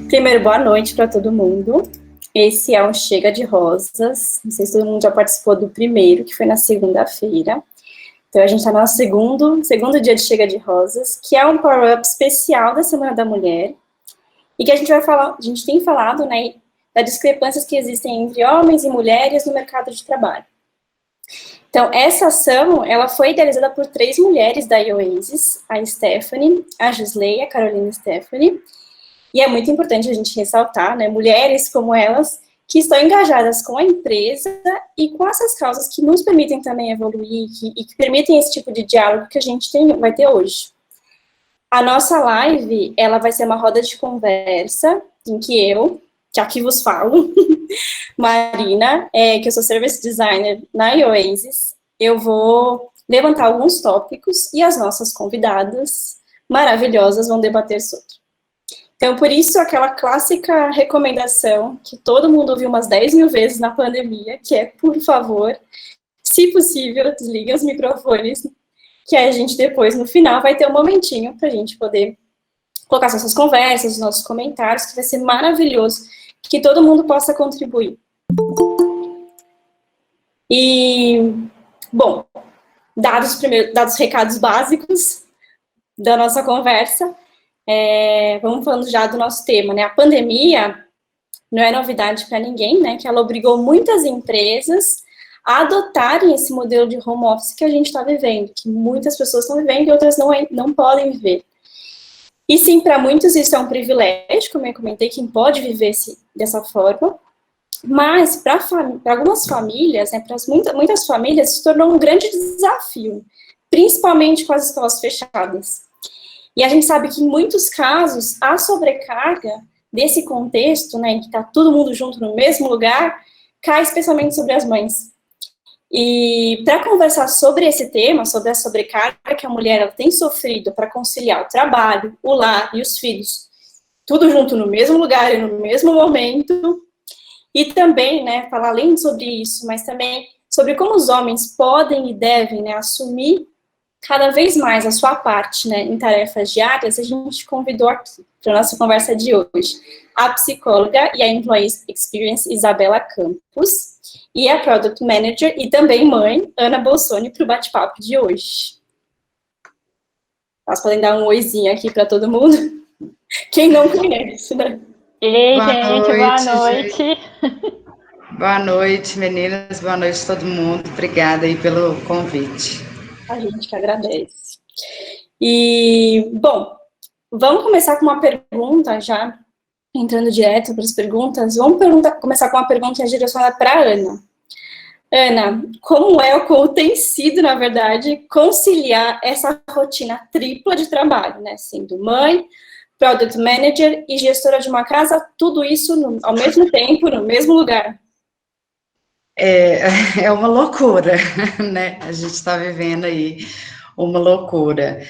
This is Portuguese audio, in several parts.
Primeiro, boa noite para todo mundo. Esse é um Chega de Rosas. Não sei se todo mundo já participou do primeiro, que foi na segunda-feira. Então, a gente está no nosso segundo dia de Chega de Rosas, que é um power-up especial da Semana da Mulher. E que a gente tem falado, né, das discrepâncias que existem entre homens e mulheres no mercado de trabalho. Então, essa ação, ela foi idealizada por 3 mulheres da Oasis, a Stephanie, a Gisley, a Carolina Stephanie. E é muito importante a gente ressaltar, né, mulheres como elas, que estão engajadas com a empresa e com essas causas que nos permitem também evoluir e que permitem esse tipo de diálogo que a gente vai ter hoje. A nossa live, ela vai ser uma roda de conversa em que que aqui vos falo, Marina, que eu sou Service Designer na Oasis, eu vou levantar alguns tópicos e as nossas convidadas maravilhosas vão debater sobre. Então, por isso, aquela clássica recomendação que todo mundo ouviu umas 10 mil vezes na pandemia, que é, por favor, se possível, desliguem os microfones, que a gente depois, no final, vai ter um momentinho para a gente poder colocar as nossas conversas, os nossos comentários, que vai ser maravilhoso, que todo mundo possa contribuir. E, bom, dados os recados básicos da nossa conversa, vamos falando já do nosso tema, né? A pandemia não é novidade para ninguém, né? Que ela obrigou muitas empresas a adotarem esse modelo de home office que a gente está vivendo, que muitas pessoas estão vivendo e outras não podem viver. E sim, para muitos isso é um privilégio, como eu comentei, quem pode viver dessa forma, mas para algumas famílias, né, para muitas famílias, se tornou um grande desafio, principalmente com as escolas fechadas. E a gente sabe que, em muitos casos, a sobrecarga desse contexto, né, em que está todo mundo junto no mesmo lugar, cai especialmente sobre as mães. E para conversar sobre esse tema, sobre a sobrecarga que a mulher ela tem sofrido para conciliar o trabalho, o lar e os filhos, tudo junto no mesmo lugar e no mesmo momento, e também, né, falar além sobre isso, mas também sobre como os homens podem e devem, né, assumir cada vez mais a sua parte, né, em tarefas diárias, a gente convidou aqui para a nossa conversa de hoje a psicóloga e a Employee Experience Isabela Campos e a Product Manager e também mãe, Ana Bolsoni, para o bate-papo de hoje. Elas podem dar um oizinho aqui para todo mundo? Quem não conhece, né? Ei, gente, boa noite. Boa noite, meninas, boa noite a todo mundo. Obrigada aí pelo convite. A gente que agradece. E, bom, vamos começar com uma pergunta já, entrando direto para as perguntas. Vamos começar com uma pergunta que é direcionada para a Ana. Ana, como é ou como tem sido, na verdade, conciliar essa rotina tripla de trabalho, né? Sendo mãe, Product Manager e gestora de uma casa, tudo isso ao mesmo tempo, no mesmo lugar. É uma loucura, né? A gente está vivendo aí uma loucura.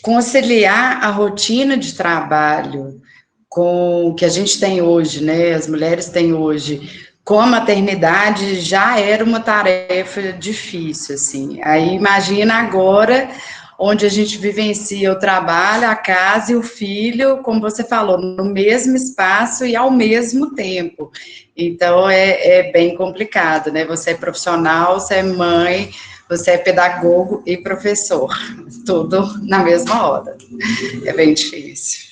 Conciliar a rotina de trabalho com o que a gente tem hoje, né? As mulheres têm hoje, com a maternidade já era uma tarefa difícil, assim. Aí imagina agora, onde a gente vivencia o trabalho, a casa e o filho, como você falou, no mesmo espaço e ao mesmo tempo. Então, é bem complicado, né? Você é profissional, você é mãe, você é pedagogo e professor, tudo na mesma hora. É bem difícil.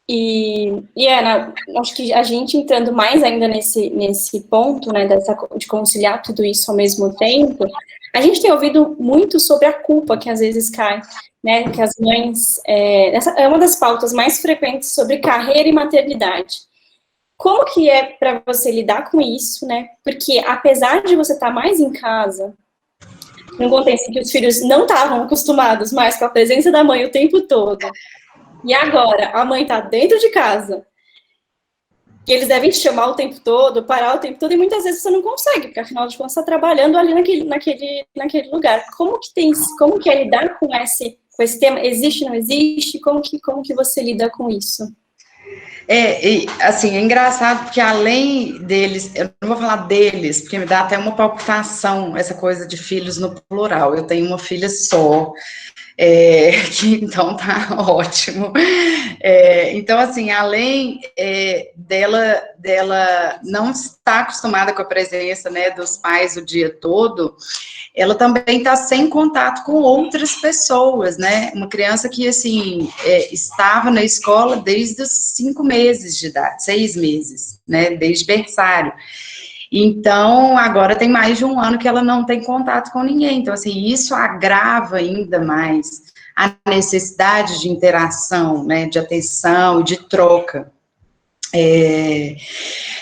E Ana, acho que a gente entrando mais ainda nesse ponto, né, de conciliar tudo isso ao mesmo tempo, a gente tem ouvido muito sobre a culpa que às vezes cai, né, que as mães, essa é uma das pautas mais frequentes sobre carreira e maternidade. Como que é para você lidar com isso, né, porque apesar de você estar mais em casa, num contexto que os filhos não estavam acostumados mais com a presença da mãe o tempo todo, e agora a mãe está dentro de casa, e eles devem te chamar o tempo todo, parar o tempo todo, e muitas vezes você não consegue, porque afinal de contas você está trabalhando ali naquele lugar. Como que é lidar com esse tema? Existe, não existe? Como que você lida com isso? Assim, é engraçado porque além deles, eu não vou falar deles, porque me dá até uma palpitação essa coisa de filhos no plural. Eu tenho uma filha só, que então tá ótimo. Então, assim, além dela não estar acostumada com a presença, né, dos pais o dia todo, ela também está sem contato com outras pessoas, né? Uma criança que, assim, estava na escola desde os 5 meses de idade, 6 meses, né? Desde berçário. Então, agora tem mais de um ano que ela não tem contato com ninguém. Então, assim, isso agrava ainda mais a necessidade de interação, né? De atenção e de troca.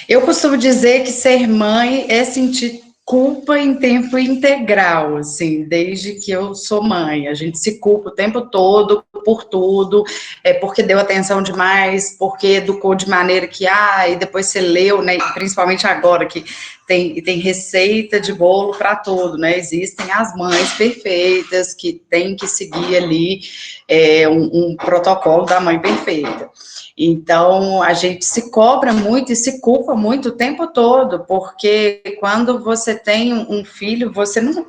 Eu costumo dizer que ser mãe é sentir culpa em tempo integral, assim, desde que eu sou mãe. A gente se culpa o tempo todo por tudo, porque deu atenção demais, porque educou de maneira que, e depois você leu, né, principalmente agora que tem receita de bolo para tudo, né, existem as mães perfeitas que têm que seguir ali um protocolo da mãe perfeita. Então, a gente se cobra muito e se culpa muito o tempo todo, porque quando você tem um filho, você não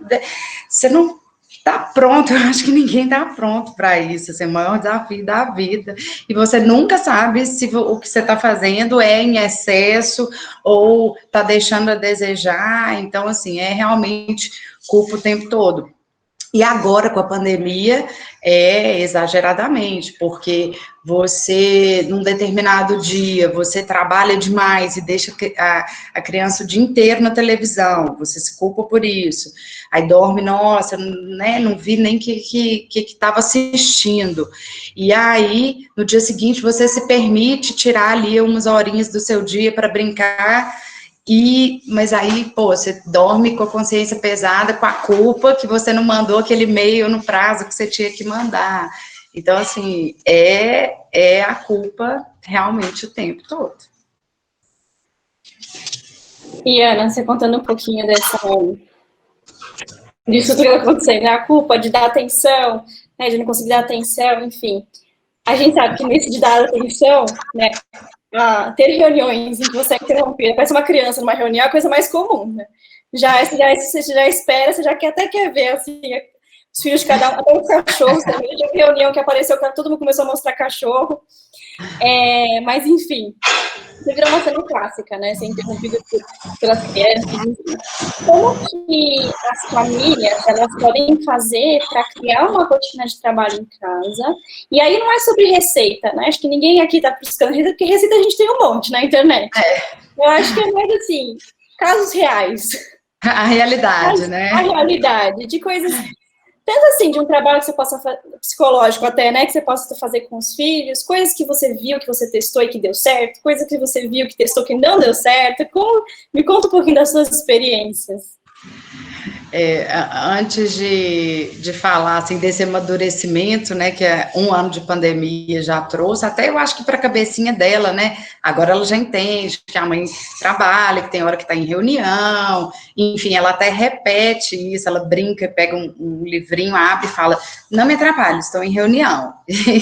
está pronto, eu acho que ninguém está pronto para isso, assim, é o maior desafio da vida, e você nunca sabe se o que você está fazendo é em excesso ou está deixando a desejar, então, assim, é realmente culpa o tempo todo. E agora, com a pandemia, exageradamente, porque você, num determinado dia, você trabalha demais e deixa a criança o dia inteiro na televisão, você se culpa por isso. Aí dorme, nossa, né, não vi nem que estava assistindo. E aí, no dia seguinte, você se permite tirar ali umas horinhas do seu dia para brincar. Mas aí, pô, você dorme com a consciência pesada, com a culpa que você não mandou aquele e-mail no prazo que você tinha que mandar. Então, assim, é a culpa realmente o tempo todo. E, Ana, você contando um pouquinho disso tudo que aconteceu, né? A culpa de dar atenção, né, de não conseguir dar atenção, enfim. A gente sabe que nesse de dar atenção, né, ter reuniões em que você é interrompido, parece uma criança numa reunião, é a coisa mais comum, né? Você já espera, você já até quer ver, assim, os filhos de cada um, até os cachorros também, já vi reunião que apareceu, todo mundo começou a mostrar cachorro, mas, enfim, você virou uma cena clássica, né, ser interrompido pelas crianças, enfim. Como que as famílias, elas podem fazer para criar uma rotina de trabalho em casa? E aí não é sobre receita, né? Acho que ninguém aqui está buscando receita, porque receita a gente tem um monte na internet. Eu acho que é mais assim, casos reais. A realidade, né? A realidade, de coisas, tanto assim, de um trabalho que você possa fazer, psicológico até, né, que você possa fazer com os filhos, coisas que você viu, que você testou e que deu certo, coisas que você viu, que testou, que não deu certo. Me conta um pouquinho das suas experiências. Antes de falar assim, desse amadurecimento, né, que um ano de pandemia já trouxe, até eu acho que para a cabecinha dela, né, agora ela já entende que a mãe trabalha, que tem hora que está em reunião, enfim, ela até repete isso, ela brinca, pega um livrinho, abre e fala, não me atrapalhe, estou em reunião.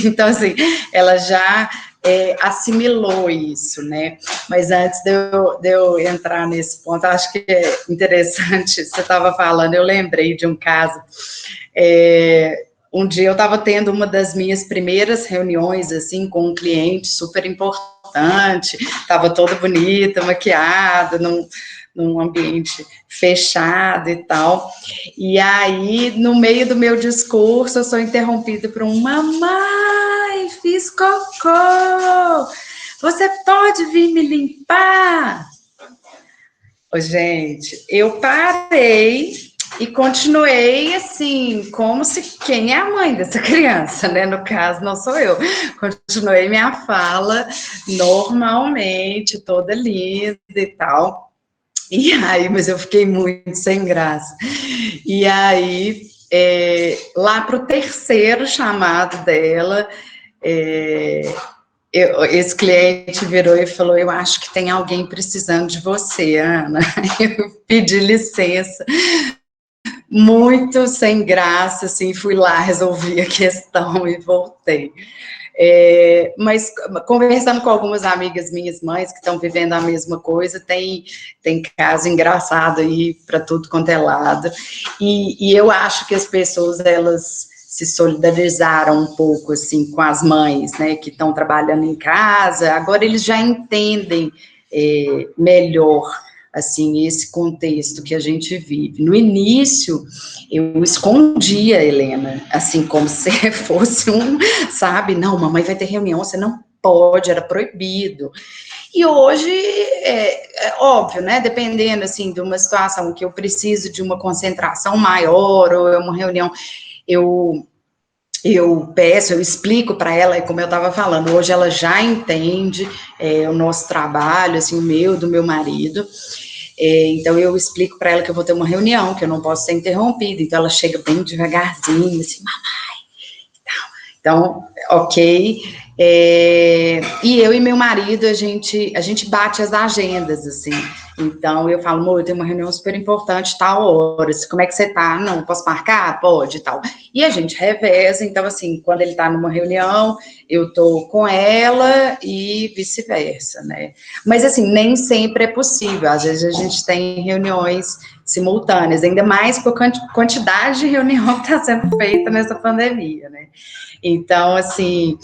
Então, assim, ela já assimilou isso, né? Mas antes de eu entrar nesse ponto, acho que é interessante, você estava falando, eu lembrei de um caso, um dia eu estava tendo uma das minhas primeiras reuniões, assim, com um cliente super importante, estava toda bonita, maquiada, num ambiente fechado e tal, e aí, no meio do meu discurso, eu sou interrompida por um mamãe, fiz cocô, você pode vir me limpar? Ô, gente, eu parei e continuei assim, como se quem é a mãe dessa criança, né? No caso, não sou eu. Continuei minha fala normalmente, toda linda e tal. E aí, mas eu fiquei muito sem graça. E aí, lá para o terceiro chamado dela, esse cliente virou e falou, eu acho que tem alguém precisando de você, Ana. Eu pedi licença, muito sem graça, assim, fui lá, resolvi a questão e voltei. Mas conversando com algumas amigas minhas mães que estão vivendo a mesma coisa, tem caso engraçado aí para tudo quanto é lado. E eu acho que as pessoas, elas se solidarizaram um pouco, assim, com as mães, né, que estão trabalhando em casa. Agora eles já entendem melhor, assim, esse contexto que a gente vive. No início, eu escondia, Helena, assim, como se fosse sabe, não, mamãe vai ter reunião, você não pode, era proibido. E hoje, é óbvio, né, dependendo, assim, de uma situação que eu preciso de uma concentração maior, ou é uma reunião, eu peço, eu explico para ela, como eu estava falando, hoje ela já entende o nosso trabalho, assim, o meu, do meu marido, então eu explico para ela que eu vou ter uma reunião, que eu não posso ser interrompida, então ela chega bem devagarzinho, assim, mamãe, então, ok, e eu e meu marido, a gente bate as agendas, assim, então eu falo, amor, eu tenho uma reunião super importante, tal hora, como é que você tá? Não, posso marcar? Pode, tal. E a gente reveza, então assim, quando ele tá numa reunião, eu tô com ela e vice-versa, né? Mas assim, nem sempre é possível, às vezes a gente tem reuniões simultâneas, ainda mais por quantidade de reunião que está sendo feita nessa pandemia, né? Então, assim,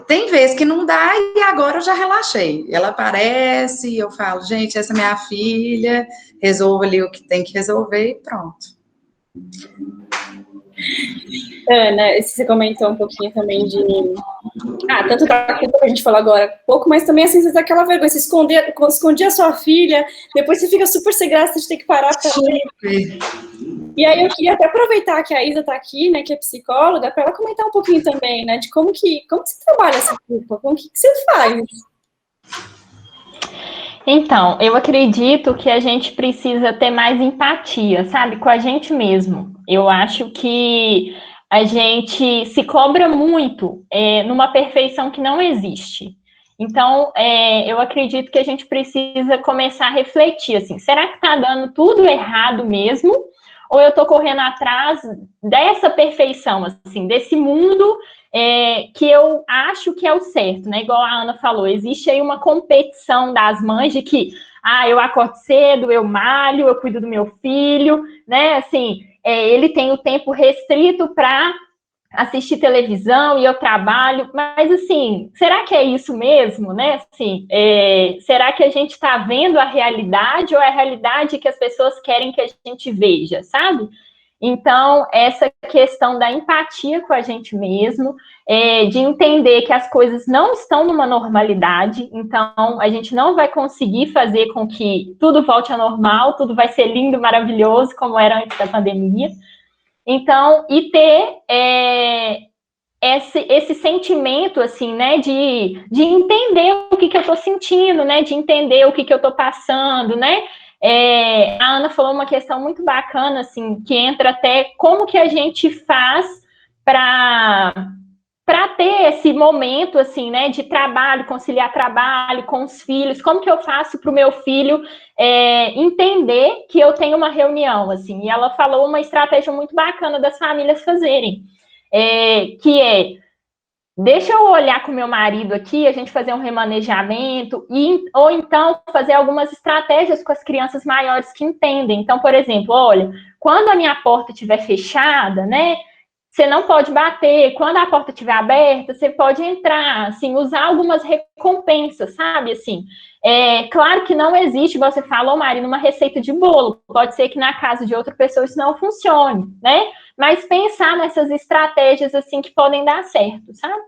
tem vezes que não dá e agora eu já relaxei. Ela aparece e eu falo, gente, essa é minha filha, resolva ali o que tem que resolver e pronto. Ana, você comentou um pouquinho também de... tanto da culpa que a gente falou agora pouco, mas também assim, daquela vergonha, você escondia a sua filha, depois você fica super sem graça de ter que parar pra ver. E aí eu queria até aproveitar que a Isa está aqui, né, que é psicóloga, para ela comentar um pouquinho também, né, de como você trabalha essa culpa, como que você faz? Então, eu acredito que a gente precisa ter mais empatia, sabe, com a gente mesmo. Eu acho que a gente se cobra muito numa perfeição que não existe. Então, eu acredito que a gente precisa começar a refletir, assim, será que está dando tudo errado mesmo? Ou eu estou correndo atrás dessa perfeição, assim, desse mundo que eu acho que é o certo, né? Igual a Ana falou, existe aí uma competição das mães de que, eu acordo cedo, eu malho, eu cuido do meu filho, né? Assim, ele tem o tempo restrito para assistir televisão e eu trabalho, mas assim, será que é isso mesmo, né? Assim, será que a gente está vendo a realidade ou é a realidade que as pessoas querem que a gente veja, sabe? Então, essa questão da empatia com a gente mesmo, de entender que as coisas não estão numa normalidade, então a gente não vai conseguir fazer com que tudo volte ao normal, tudo vai ser lindo, maravilhoso, como era antes da pandemia. Então, e ter esse sentimento, assim, né, de entender o que eu estou sentindo, né, de entender o que eu estou passando, né. A Ana falou uma questão muito bacana, assim, que entra até como que a gente faz para ter esse momento, assim, né, de trabalho, conciliar trabalho com os filhos, como que eu faço para o meu filho entender que eu tenho uma reunião, assim, e ela falou uma estratégia muito bacana das famílias fazerem, que deixa eu olhar com meu marido aqui, a gente fazer um remanejamento, ou então fazer algumas estratégias com as crianças maiores que entendem. Então, por exemplo, olha, quando a minha porta estiver fechada, né, você não pode bater, quando a porta estiver aberta, você pode entrar, assim, usar algumas recompensas, sabe, assim. Claro que não existe, você falou, Mari, numa receita de bolo, pode ser que na casa de outra pessoa isso não funcione, né, mas pensar nessas estratégias, assim, que podem dar certo, sabe?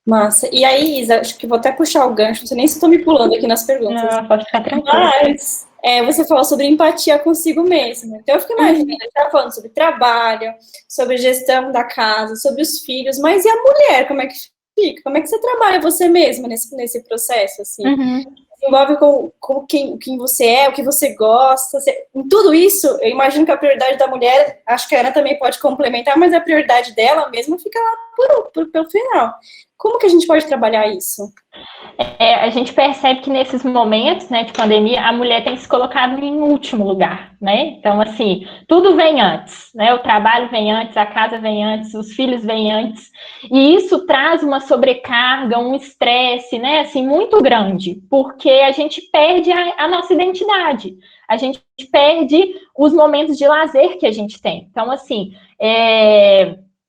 Massa. E aí, Isa, acho que vou até puxar o gancho, não sei nem se estou me pulando aqui nas perguntas. Não, pode ficar tranquila. Mas você falou sobre empatia consigo mesma. Então, eu fico imaginando, a gente estava falando sobre trabalho, sobre gestão da casa, sobre os filhos, mas e a mulher, como é que fica? Como é que você trabalha você mesma nesse processo, assim? Se envolve com quem você é, o que você gosta. Em tudo isso, eu imagino que a prioridade da mulher, acho que a Ana também pode complementar, mas a prioridade dela mesma fica lá pelo final. Como que a gente pode trabalhar isso? A gente percebe que nesses momentos, né, de pandemia, a mulher tem se colocado em último lugar, né? Então, assim, tudo vem antes, né? O trabalho vem antes, a casa vem antes, os filhos vêm antes, e isso traz uma sobrecarga, um estresse, né, assim, muito grande, porque a gente perde a nossa identidade, a gente perde os momentos de lazer que a gente tem. Então, assim,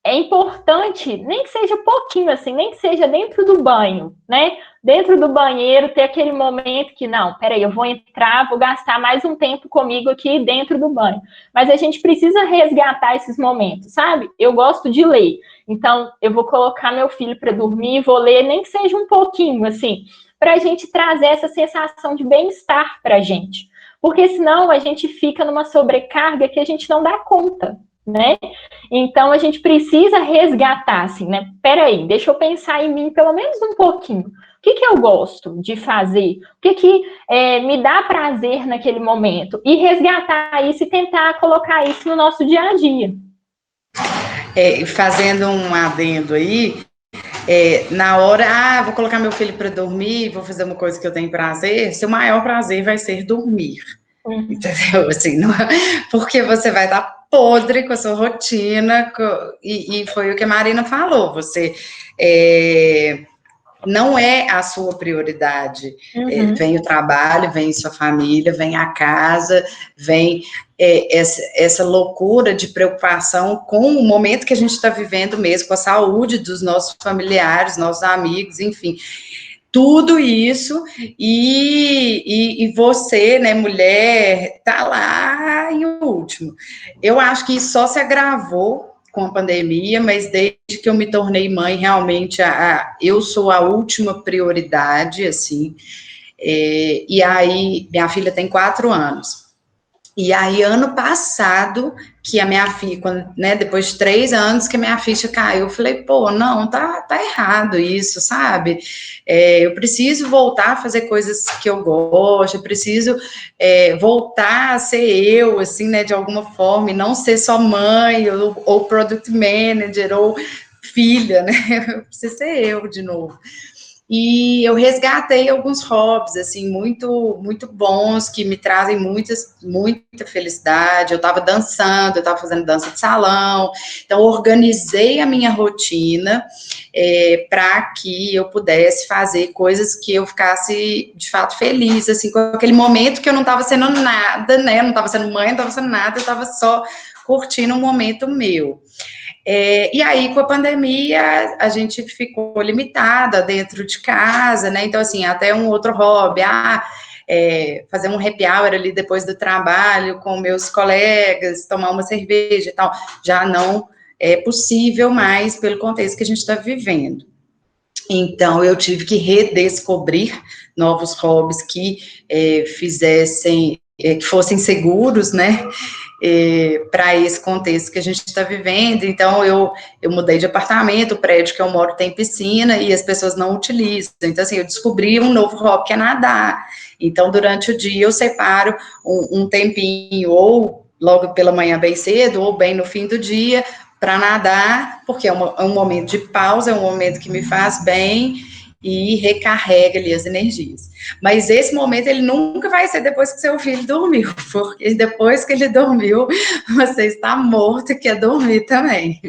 é importante, nem que seja pouquinho, assim, nem que seja dentro do banho, né? Dentro do banheiro, ter aquele momento que, não, peraí, eu vou entrar, vou gastar mais um tempo comigo aqui dentro do banho. Mas a gente precisa resgatar esses momentos, sabe? Eu gosto de ler, então eu vou colocar meu filho para dormir, vou ler, nem que seja um pouquinho, assim, para a gente trazer essa sensação de bem-estar para a gente. Porque senão a gente fica numa sobrecarga que a gente não dá conta, né? Então a gente precisa resgatar, assim, né? Peraí, deixa eu pensar em mim pelo menos um pouquinho. O que eu gosto de fazer? O que me dá prazer naquele momento? E resgatar isso e tentar colocar isso no nosso dia a dia. Fazendo um adendo aí, na hora, vou colocar meu filho para dormir, vou fazer uma coisa que eu tenho prazer, seu maior prazer vai ser dormir. Entendeu? Assim, não, porque você vai estar podre com a sua rotina, e foi o que a Marina falou, você não é a sua prioridade. Vem o trabalho, vem sua família, vem a casa, vem essa loucura de preocupação com o momento que a gente está vivendo mesmo, com a saúde dos nossos familiares, nossos amigos, enfim. Tudo isso, e você, né, mulher, tá lá em último. Eu acho que isso só se agravou com a pandemia, mas desde que eu me tornei mãe, realmente, eu sou a última prioridade, assim, e aí, minha filha tem 4 anos, e aí, ano passado, que a minha filha, né, depois de 3 anos que a minha ficha caiu, eu falei, pô, não, tá errado isso, sabe? Eu preciso voltar a fazer coisas que eu gosto, eu preciso voltar a ser eu, assim, né, de alguma forma, e não ser só mãe, ou product manager, ou filha, né? Eu preciso ser eu de novo. E eu resgatei alguns hobbies, assim, muito, muito bons, que me trazem muita felicidade. Eu estava dançando, eu estava fazendo dança de salão, então organizei a minha rotina para que eu pudesse fazer coisas que eu ficasse, de fato, feliz, assim, com aquele momento que eu não estava sendo nada, né, eu não estava sendo mãe, não estava sendo nada, eu estava só curtindo um momento meu. E aí, com a pandemia, a gente ficou limitada dentro de casa, né? Então, assim, até um outro hobby, fazer um happy hour ali depois do trabalho com meus colegas, tomar uma cerveja e tal, já não é possível mais pelo contexto que a gente está vivendo. Então, eu tive que redescobrir novos hobbies que que fossem seguros, né? Para esse contexto que a gente está vivendo. Então, eu mudei de apartamento, o prédio que eu moro tem piscina e as pessoas não utilizam. Então, assim, eu descobri um novo hobby que é nadar. Então, durante o dia, eu separo um tempinho, ou logo pela manhã bem cedo, ou bem no fim do dia, para nadar, porque é um momento de pausa, é um momento que me faz bem e recarrega ali as energias. Mas esse momento, ele nunca vai ser depois que seu filho dormiu, porque depois que ele dormiu, você está morto e quer dormir também.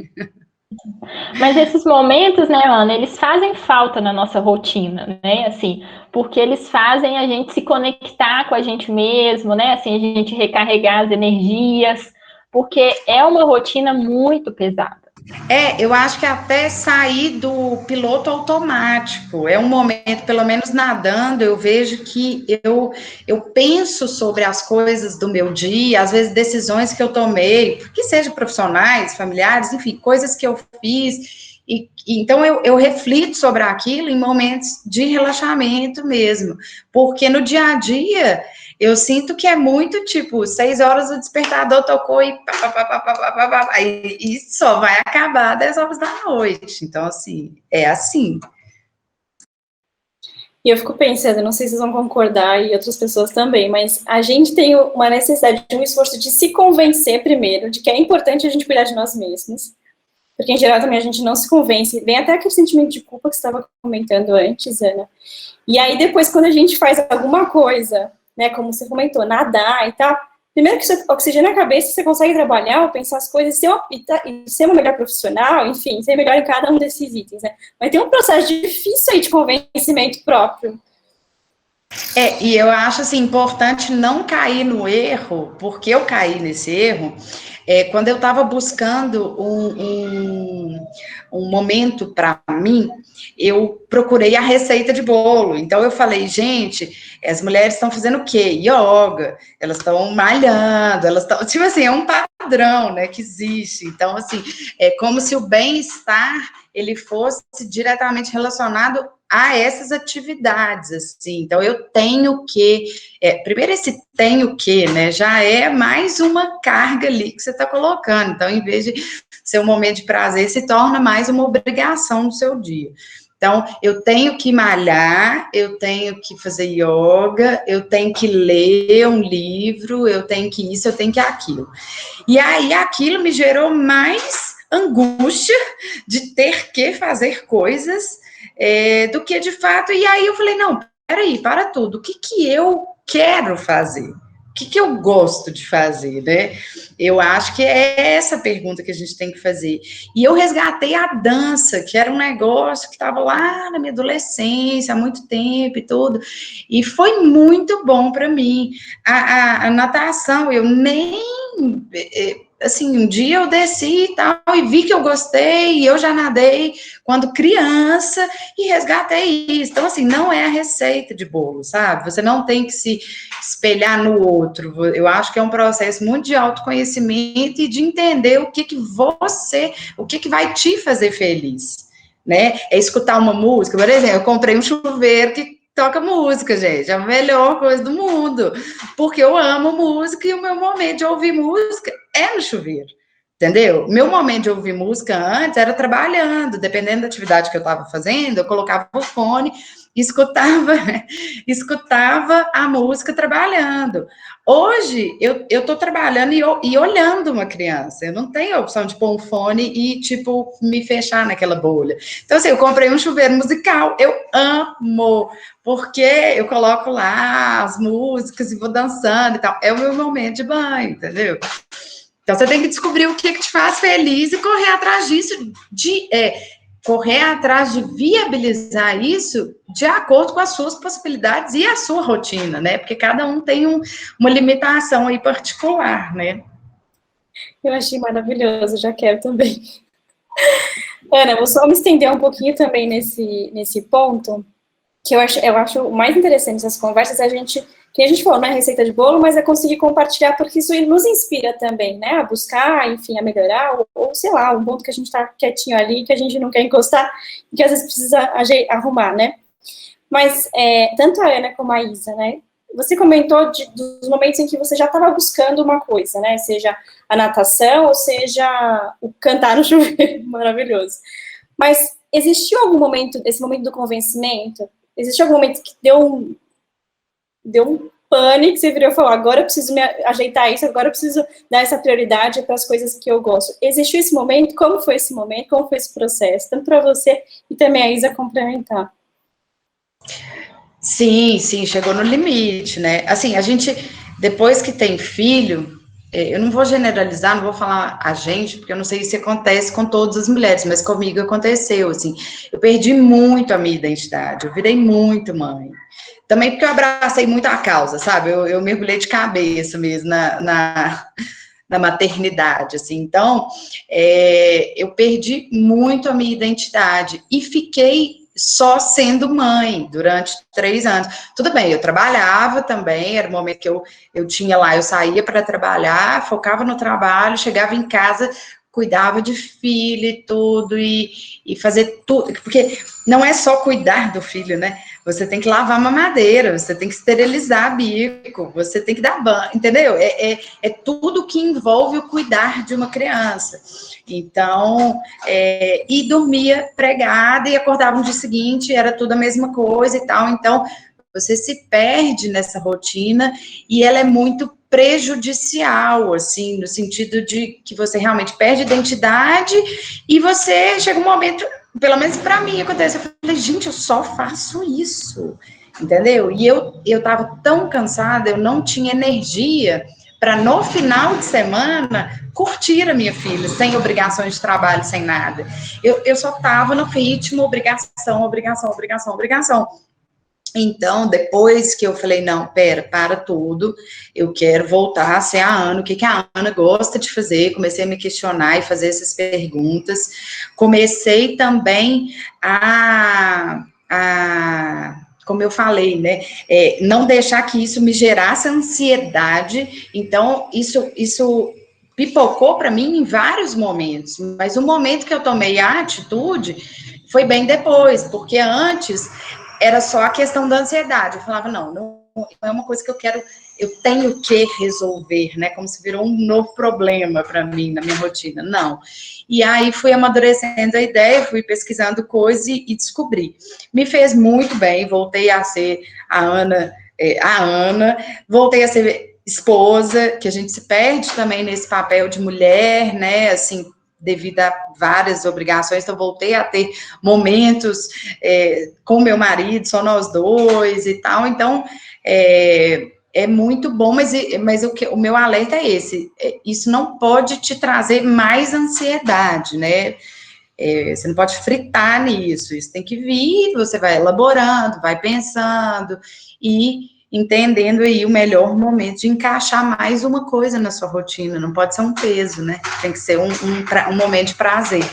Mas esses momentos, né, Ana, eles fazem falta na nossa rotina, né, assim, porque eles fazem a gente se conectar com a gente mesmo, né, assim, a gente recarregar as energias, porque é uma rotina muito pesada. Eu acho que até sair do piloto automático, é um momento, pelo menos nadando, eu vejo que eu penso sobre as coisas do meu dia, às vezes decisões que eu tomei, que sejam profissionais, familiares, enfim, coisas que eu fiz, então eu reflito sobre aquilo em momentos de relaxamento mesmo, porque no dia a dia eu sinto que é muito tipo, 6 horas o despertador tocou e só vai acabar 10 horas da noite. Então, assim, é assim. E eu fico pensando, não sei se vocês vão concordar e outras pessoas também, mas a gente tem uma necessidade de um esforço de se convencer primeiro de que é importante a gente cuidar de nós mesmos, porque em geral também a gente não se convence, vem até aquele sentimento de culpa que você estava comentando antes, Ana. E aí depois, quando a gente faz alguma coisa, né, como você comentou, nadar e tal, primeiro que você oxigena a cabeça, você consegue trabalhar, ou pensar as coisas, e ser uma melhor profissional, enfim, ser melhor em cada um desses itens, né? Mas tem um processo difícil aí de convencimento próprio. E eu acho, assim, importante não cair no erro, porque eu caí nesse erro, quando eu estava buscando um momento para mim, eu procurei a receita de bolo. Então, eu falei, gente, as mulheres estão fazendo o quê? Yoga, elas estão malhando, elas estão... Tipo assim, é um padrão, né, que existe. Então, assim, é como se o bem-estar, ele fosse diretamente relacionado a essas atividades, assim. Então, eu tenho que... primeiro, esse tenho que, né, já é mais uma carga ali que você está colocando. Então, em vez de ser um momento de prazer, se torna mais uma obrigação no seu dia. Então, eu tenho que malhar, eu tenho que fazer yoga, eu tenho que ler um livro, eu tenho que isso, eu tenho que aquilo. E aí, aquilo me gerou mais angústia de ter que fazer coisas do que de fato. E aí eu falei, não, peraí, para tudo, o que eu quero fazer? O que eu gosto de fazer, né? Eu acho que é essa pergunta que a gente tem que fazer. E eu resgatei a dança, que era um negócio que estava lá na minha adolescência, há muito tempo e tudo, e foi muito bom para mim. A natação, eu nem... assim, um dia eu desci e tal, e vi que eu gostei, e eu já nadei quando criança, e resgatei isso. Então, assim, não é a receita de bolo, sabe? Você não tem que se espelhar no outro. Eu acho que é um processo muito de autoconhecimento e de entender o que vai te fazer feliz, né? É escutar uma música, por exemplo, eu comprei um chuveiro que toca música, gente, é a melhor coisa do mundo, porque eu amo música e o meu momento de ouvir música é no chuveiro, entendeu? Meu momento de ouvir música antes era trabalhando, dependendo da atividade que eu estava fazendo, eu colocava o fone e escutava a música trabalhando. Hoje, eu estou trabalhando e olhando uma criança, eu não tenho a opção de pôr um fone e, tipo, me fechar naquela bolha. Então, assim, eu comprei um chuveiro musical, eu amo, porque eu coloco lá as músicas e vou dançando e tal. É o meu momento de banho, entendeu? Então, você tem que descobrir o que te faz feliz e correr atrás disso, correr atrás de viabilizar isso de acordo com as suas possibilidades e a sua rotina, né? Porque cada um tem uma limitação aí particular, né? Eu achei maravilhoso, já quero também. Ana, vou só me estender um pouquinho também nesse ponto, que eu acho o mais interessante dessas conversas é que a gente falou, não é receita de bolo, mas é conseguir compartilhar, porque isso nos inspira também, né, a buscar, enfim, a melhorar, ou sei lá, um ponto que a gente tá quietinho ali, que a gente não quer encostar, e que às vezes precisa arrumar, né. Mas, tanto a Ana como a Isa, né, você comentou dos momentos em que você já estava buscando uma coisa, né, seja a natação, ou seja, o cantar no chuveiro, maravilhoso. Mas existiu algum momento, esse momento do convencimento, existiu algum momento que deu um pânico, você virou e falou, agora eu preciso me ajeitar isso, agora eu preciso dar essa prioridade para as coisas que eu gosto. Existiu esse momento? Como foi esse momento? Como foi esse processo? Tanto para você e também a Isa complementar. Sim, chegou no limite, né? Assim, a gente, depois que tem filho, eu não vou generalizar, não vou falar a gente, porque eu não sei se acontece com todas as mulheres, mas comigo aconteceu, assim, eu perdi muito a minha identidade, eu virei muito mãe. Também porque eu abracei muito a causa, sabe? Eu mergulhei de cabeça mesmo na maternidade, assim. Então, eu perdi muito a minha identidade e fiquei só sendo mãe durante 3 anos. Tudo bem, eu trabalhava também, era o momento que eu tinha lá, eu saía para trabalhar, focava no trabalho, chegava em casa, cuidava de filho e tudo, e fazer tudo, porque não é só cuidar do filho, né? Você tem que lavar a mamadeira, você tem que esterilizar bico, você tem que dar banho, entendeu? É tudo que envolve o cuidar de uma criança. Então, e dormia pregada e acordava no dia seguinte, era tudo a mesma coisa e tal. Então, você se perde nessa rotina e ela é muito prejudicial, assim, no sentido de que você realmente perde identidade e você chega um momento, pelo menos para mim acontece, eu falei, gente, eu só faço isso, entendeu? E eu tava tão cansada, eu não tinha energia para no final de semana curtir a minha filha, sem obrigações de trabalho, sem nada. Eu só tava no ritmo, obrigação, obrigação, obrigação, obrigação. Então, depois que eu falei, não, pera, para tudo, eu quero voltar a ser a Ana, o que a Ana gosta de fazer, comecei a me questionar e fazer essas perguntas, comecei também como eu falei, né, não deixar que isso me gerasse ansiedade, então, isso pipocou para mim em vários momentos, mas o momento que eu tomei a atitude foi bem depois, porque antes era só a questão da ansiedade. Eu falava, não é uma coisa que eu tenho que resolver, né? Como se virou um novo problema para mim, na minha rotina. Não. E aí fui amadurecendo a ideia, fui pesquisando coisas e descobri. Me fez muito bem, voltei a ser a Ana, voltei a ser esposa, que a gente se perde também nesse papel de mulher, né? Assim, devido a várias obrigações, então voltei a ter momentos com meu marido, só nós dois e tal, então é muito bom, mas o meu alerta é esse, isso não pode te trazer mais ansiedade, né? Você não pode fritar nisso, isso tem que vir, você vai elaborando, vai pensando e entendendo aí o melhor momento de encaixar mais uma coisa na sua rotina, não pode ser um peso, né? Tem que ser um momento de prazer.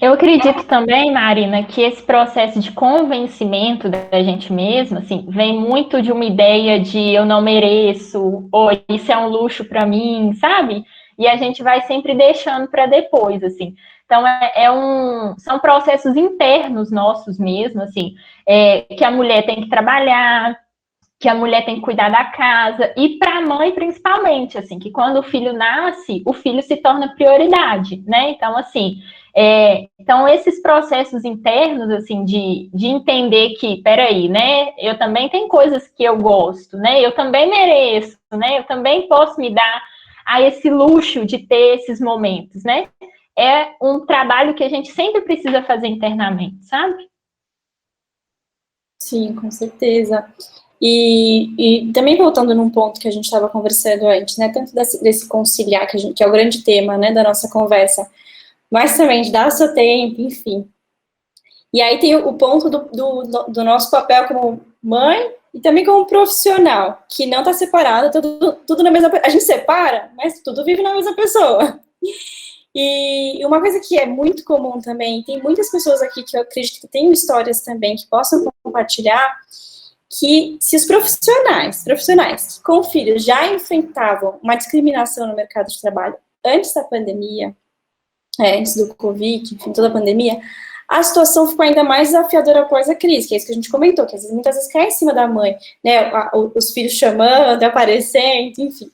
Eu acredito também, Marina, que esse processo de convencimento da gente mesma, assim, vem muito de uma ideia de eu não mereço, ou isso é um luxo para mim, sabe? E a gente vai sempre deixando para depois, assim. Então, são processos internos nossos mesmo, assim, que a mulher tem que trabalhar, que a mulher tem que cuidar da casa, e para a mãe principalmente, assim, que quando o filho nasce, o filho se torna prioridade, né? Então, assim, então esses processos internos, assim, de entender que, peraí, né, eu também tenho coisas que eu gosto, né, eu também mereço, né, eu também posso me dar a esse luxo de ter esses momentos, né? É um trabalho que a gente sempre precisa fazer internamente, sabe? Sim, com certeza. E também voltando num ponto que a gente estava conversando antes, né, tanto desse conciliar, que é o grande tema, né, da nossa conversa, mas também de dar o seu tempo, enfim. E aí tem o ponto do nosso papel como mãe e também como profissional, que não está separado, tudo na mesma... A gente separa, mas tudo vive na mesma pessoa. E uma coisa que é muito comum também, tem muitas pessoas aqui que eu acredito que tenham histórias também que possam compartilhar, que se os profissionais que com filhos já enfrentavam uma discriminação no mercado de trabalho antes da pandemia, antes do Covid, enfim, toda a pandemia, a situação ficou ainda mais desafiadora após a crise, que é isso que a gente comentou, que muitas vezes cai em cima da mãe, né, os filhos chamando, aparecendo, enfim.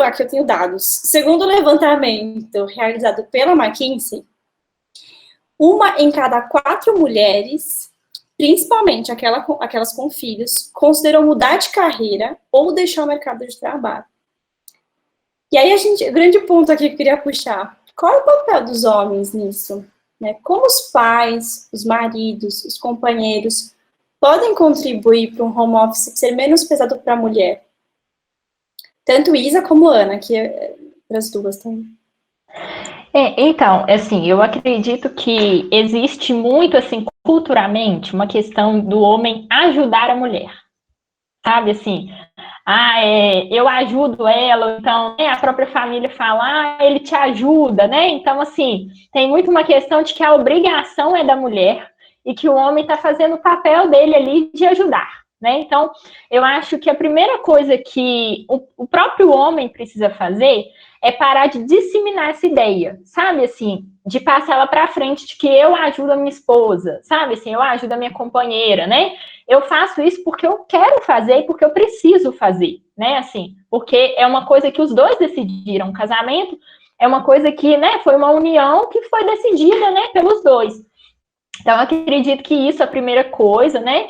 Aqui eu tenho dados, segundo o levantamento realizado pela McKinsey, 1 em cada 4 mulheres, principalmente aquelas com filhos, consideram mudar de carreira ou deixar o mercado de trabalho. E aí, o grande ponto aqui que eu queria puxar, qual é o papel dos homens nisso? Né? Como os pais, os maridos, os companheiros podem contribuir para um home office ser menos pesado para a mulher? Tanto Isa como Ana, que para as duas também. Então, assim, eu acredito que existe muito, assim, culturalmente, uma questão do homem ajudar a mulher, sabe, assim, eu ajudo ela, então, a própria família fala, ele te ajuda, né, então, assim, tem muito uma questão de que a obrigação é da mulher e que o homem está fazendo o papel dele ali de ajudar, né, então, eu acho que a primeira coisa que o próprio homem precisa fazer é parar de disseminar essa ideia, sabe, assim, de passar ela para frente, de que eu ajudo a minha esposa, sabe, assim, eu ajudo a minha companheira, né, eu faço isso porque eu quero fazer e porque eu preciso fazer, né, assim, porque é uma coisa que os dois decidiram, o casamento é uma coisa que, né, foi uma união que foi decidida, né, pelos dois. Então, eu acredito que isso é a primeira coisa, né,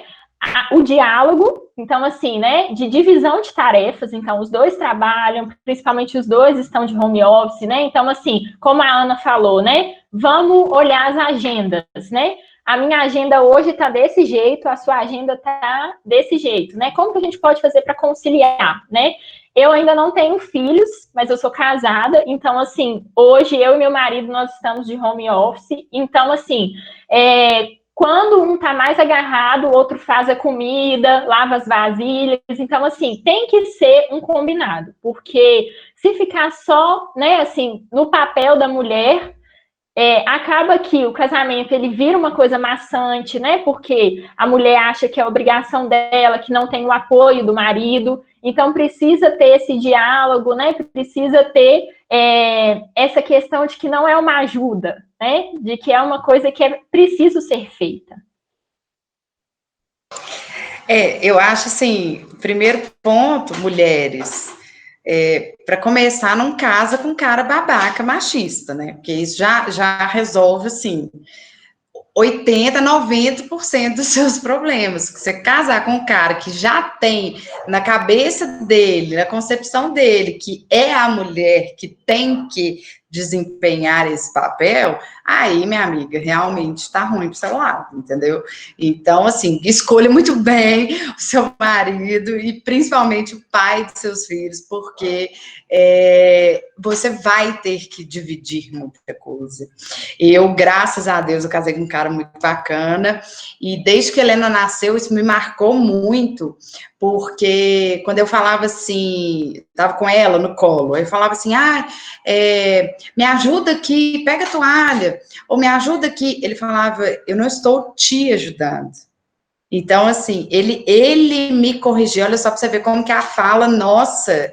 o diálogo, Então, assim, né, de divisão de tarefas, então os dois trabalham, principalmente os dois estão de home office, né? Então, assim, como a Ana falou, né, vamos olhar as agendas, né? A minha agenda hoje está desse jeito, a sua agenda está desse jeito, né? Como que a gente pode fazer para conciliar, né? Eu ainda não tenho filhos, mas eu sou casada, então, assim, hoje eu e meu marido, nós estamos de home office, então, assim, quando um tá mais agarrado, o outro faz a comida, lava as vasilhas. Então, assim, tem que ser um combinado, porque se ficar só, né, assim, no papel da mulher, acaba que o casamento ele vira uma coisa maçante, né? Porque a mulher acha que é obrigação dela, que não tem o apoio do marido. Então precisa ter esse diálogo, né? Precisa ter essa questão de que não é uma ajuda, né? De que é uma coisa que é preciso ser feita. Eu acho assim, primeiro ponto, mulheres, para começar, não casa com cara babaca, machista, né? Porque isso já resolve, assim, 80, 90% dos seus problemas. Você casar com um cara que já tem na cabeça dele, na concepção dele, que é a mulher que tem que desempenhar esse papel, aí, minha amiga, realmente está ruim pro seu lado, entendeu? Então, assim, escolha muito bem o seu marido e principalmente o pai de seus filhos, porque você vai ter que dividir muita coisa. Eu, graças a Deus, eu casei com um cara muito bacana, e desde que a Helena nasceu, isso me marcou muito, porque quando eu falava assim, estava com ela no colo, eu falava assim, me ajuda aqui, pega a toalha, ou me ajuda aqui. Ele falava, eu não estou te ajudando. Então, assim, ele me corrigiu, olha só para você ver como que a fala, nossa,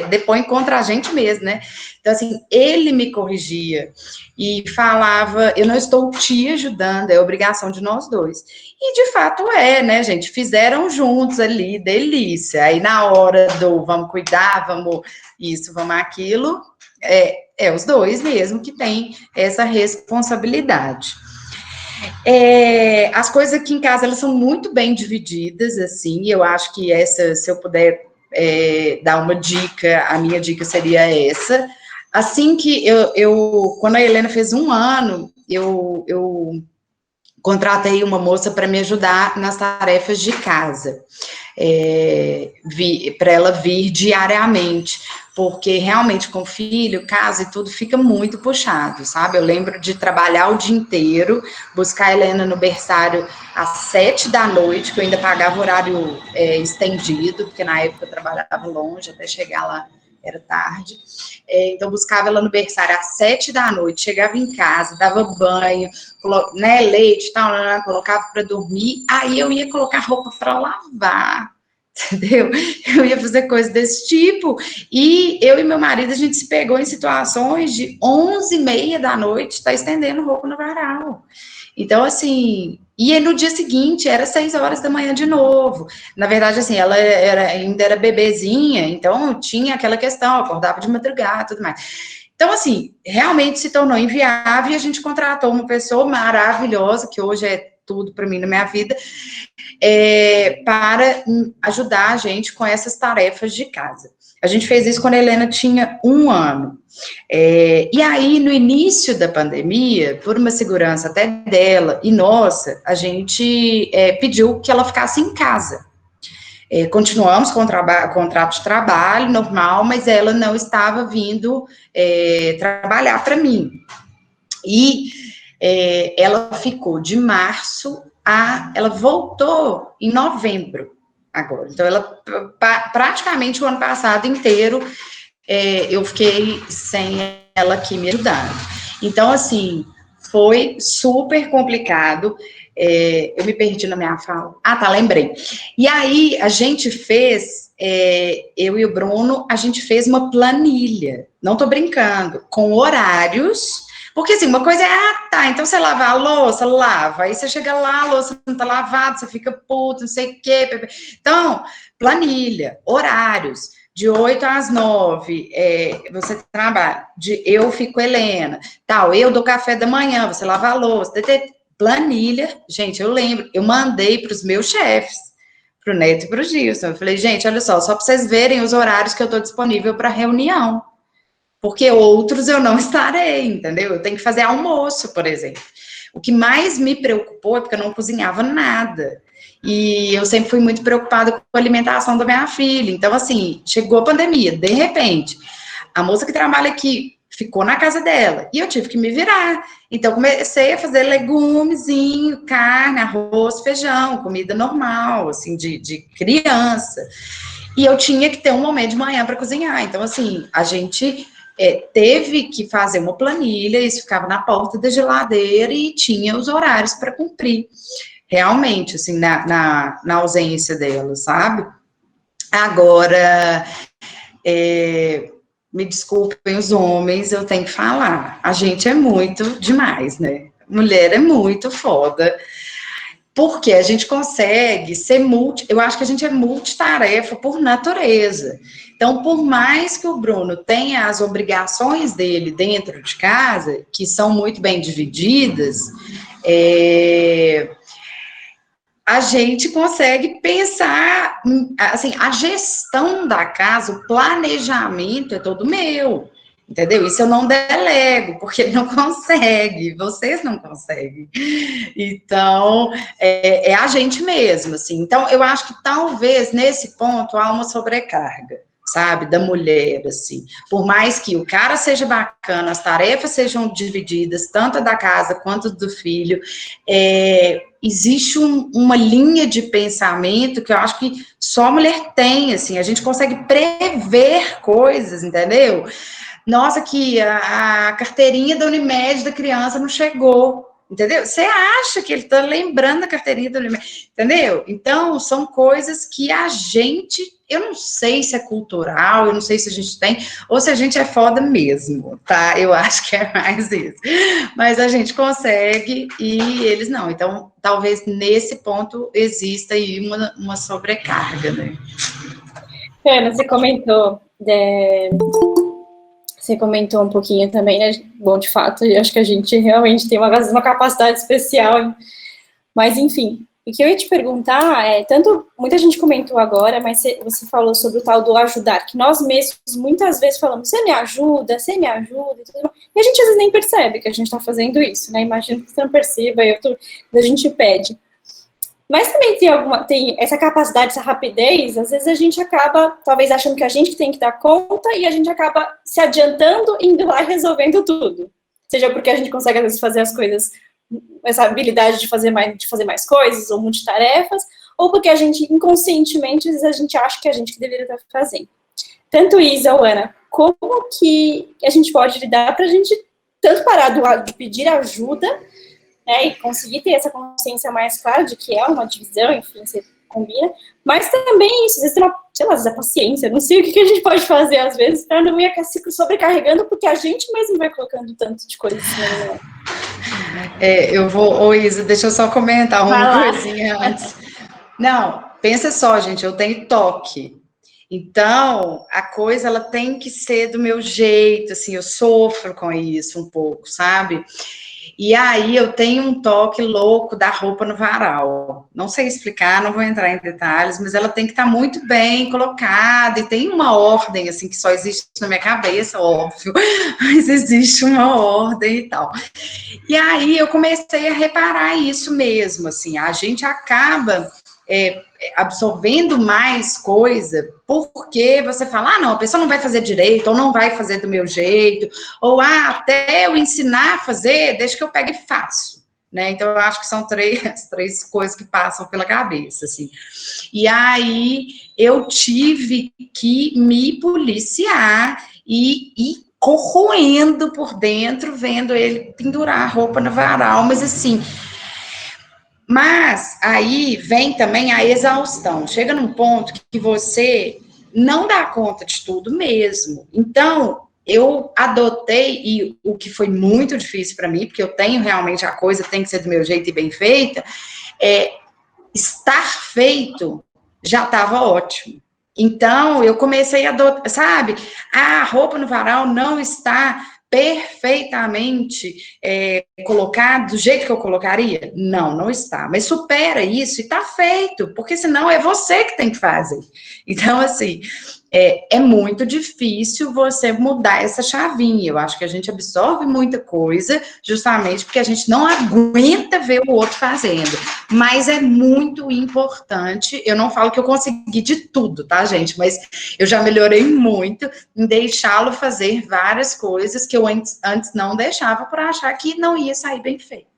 depõe contra a gente mesmo, né? Então, assim, ele me corrigia e falava, eu não estou te ajudando, é obrigação de nós dois. E, de fato, né, gente? Fizeram juntos ali, delícia. Aí, na hora do vamos cuidar, vamos isso, vamos aquilo, os dois mesmo que têm essa responsabilidade. As coisas aqui em casa, elas são muito bem divididas, assim, e eu acho que se eu puder dar uma dica, a minha dica seria essa. Assim que quando a Helena fez 1 ano, eu contratei uma moça para me ajudar nas tarefas de casa, para ela vir diariamente, porque realmente com filho, casa e tudo fica muito puxado, sabe? Eu lembro de trabalhar o dia inteiro, buscar a Helena no berçário às 7 da noite, que eu ainda pagava horário estendido, porque na época eu trabalhava longe, até chegar lá era tarde. Então, buscava ela no berçário às 7 da noite, chegava em casa, dava banho, né, leite e tal, colocava para dormir, aí eu ia colocar roupa para lavar, entendeu? Eu ia fazer coisas desse tipo, e eu e meu marido, a gente se pegou em situações de 11h30 da noite, tá estendendo roupa no varal. Então, assim, e no dia seguinte, era 6 horas da manhã de novo. Na verdade, assim, ela ainda era bebezinha, então tinha aquela questão, acordava de madrugada, tudo mais. Então, assim, realmente se tornou inviável e a gente contratou uma pessoa maravilhosa, que hoje é tudo para mim na minha vida, para ajudar a gente com essas tarefas de casa. A gente fez isso quando a Helena tinha 1 ano. E aí, no início da pandemia, por uma segurança até dela e nossa, a gente pediu que ela ficasse em casa. Continuamos com o contrato de trabalho normal, mas ela não estava vindo trabalhar para mim. E ela ficou de março ela voltou em novembro agora. Então, ela praticamente o ano passado inteiro eu fiquei sem ela aqui me ajudando. Então, assim, foi super complicado. Eu me perdi na minha fala. Tá, lembrei. E aí, a gente fez, eu e o Bruno, a gente fez uma planilha, não tô brincando, com horários, porque assim, uma coisa tá, então você lava a louça, lava, aí você chega lá, a louça não tá lavada, você fica puto, não sei o quê. Então, planilha, horários, de 8 às 9, você trabalha, eu fico Helena, tal, eu dou café da manhã, você lava a louça, planilha, gente, eu lembro, eu mandei para os meus chefes, pro Neto e pro Gilson. Eu falei, gente, olha só para vocês verem os horários que eu estou disponível para reunião. Porque outros eu não estarei, entendeu? Eu tenho que fazer almoço, por exemplo. O que mais me preocupou é porque eu não cozinhava nada. E eu sempre fui muito preocupada com a alimentação da minha filha. Então, assim, chegou a pandemia, de repente, a moça que trabalha aqui ficou na casa dela e eu tive que me virar. Então, comecei a fazer legumezinho, carne, arroz, feijão, comida normal, assim, de criança. E eu tinha que ter um momento de manhã para cozinhar. Então, assim, a gente teve que fazer uma planilha, isso ficava na porta da geladeira e tinha os horários para cumprir. Realmente, assim, na ausência dela, sabe? Agora, me desculpem os homens, eu tenho que falar. A gente é muito demais, né? Mulher é muito foda. Porque a gente consegue ser eu acho que a gente é multitarefa por natureza. Então, por mais que o Bruno tenha as obrigações dele dentro de casa, que são muito bem divididas, a gente consegue pensar, assim, a gestão da casa, o planejamento é todo meu, entendeu? Isso eu não delego, porque ele não consegue, vocês não conseguem. Então, é a gente mesmo, assim. Então, eu acho que talvez, nesse ponto, há uma sobrecarga, sabe, da mulher, assim. Por mais que o cara seja bacana, as tarefas sejam divididas, tanto da casa quanto do filho, existe uma linha de pensamento que eu acho que só a mulher tem, assim, a gente consegue prever coisas, entendeu? Nossa, que a carteirinha da Unimed da criança não chegou, entendeu? Você acha que ele está lembrando da carteirinha da Unimed, entendeu? Então, são coisas que a gente, eu não sei se é cultural, eu não sei se a gente tem, ou se a gente é foda mesmo, tá? Eu acho que é mais isso. Mas a gente consegue e eles não. Então, talvez nesse ponto exista aí uma sobrecarga, né? Ana, você comentou um pouquinho também, né? Bom, de fato, eu acho que a gente realmente tem uma capacidade especial, mas enfim. O que eu ia te perguntar muita gente comentou agora, mas você falou sobre o tal do ajudar, que nós mesmos muitas vezes falamos, você me ajuda, e tudo mais. E a gente às vezes nem percebe que a gente está fazendo isso, né? Imagino que você não perceba, a gente pede. Mas também tem essa capacidade, essa rapidez, às vezes a gente acaba, talvez, achando que a gente tem que dar conta e a gente acaba se adiantando, indo lá e resolvendo tudo. Seja porque a gente consegue, às vezes, fazer as coisas, essa habilidade de fazer mais coisas, ou multitarefas, ou porque a gente, inconscientemente, às vezes a gente acha que a gente que deveria estar fazendo. Tanto Isa ou Ana, como que a gente pode lidar para a gente tanto parar do lado de pedir ajuda, né, e conseguir ter essa consciência mais clara de que é uma divisão, enfim, você combina, mas também isso, às vezes, sei lá, às vezes a paciência, não sei o que a gente pode fazer, às vezes, para não ir se sobrecarregando, porque a gente mesmo vai colocando tanto de coisas. Isa, deixa eu só comentar uma coisinha antes. Não, pensa só, gente, eu tenho toque. Então, a coisa, ela tem que ser do meu jeito, assim, eu sofro com isso um pouco, sabe? E aí eu tenho um toque louco da roupa no varal. Não sei explicar, não vou entrar em detalhes, mas ela tem que estar muito bem colocada e tem uma ordem assim que só existe na minha cabeça, óbvio, mas existe uma ordem e tal. E aí eu comecei a reparar isso mesmo, assim, a gente acaba absorvendo mais coisa, porque você fala, não, a pessoa não vai fazer direito, ou não vai fazer do meu jeito, ou até eu ensinar a fazer, deixa que eu pegue e faço, né? Então, eu acho que são três coisas que passam pela cabeça, assim. E aí, eu tive que me policiar e corroendo por dentro, vendo ele pendurar a roupa no varal, mas assim... Mas aí vem também a exaustão. Chega num ponto que você não dá conta de tudo mesmo. Então, eu adotei, e o que foi muito difícil para mim, porque eu tenho realmente a coisa, tem que ser do meu jeito e bem feita, estar feito já estava ótimo. Então, eu comecei a adotar, sabe? A roupa no varal não está perfeitamente colocado do jeito que eu colocaria? Não, não está. Mas supera isso e está feito, porque senão é você que tem que fazer. Então, assim, é muito difícil você mudar essa chavinha. Eu acho que a gente absorve muita coisa justamente porque a gente não aguenta ver o outro fazendo. Mas é muito importante. Eu não falo que eu consegui de tudo, tá, gente? Mas eu já melhorei muito em deixá-lo fazer várias coisas que eu antes não deixava por achar que não ia sair bem feito.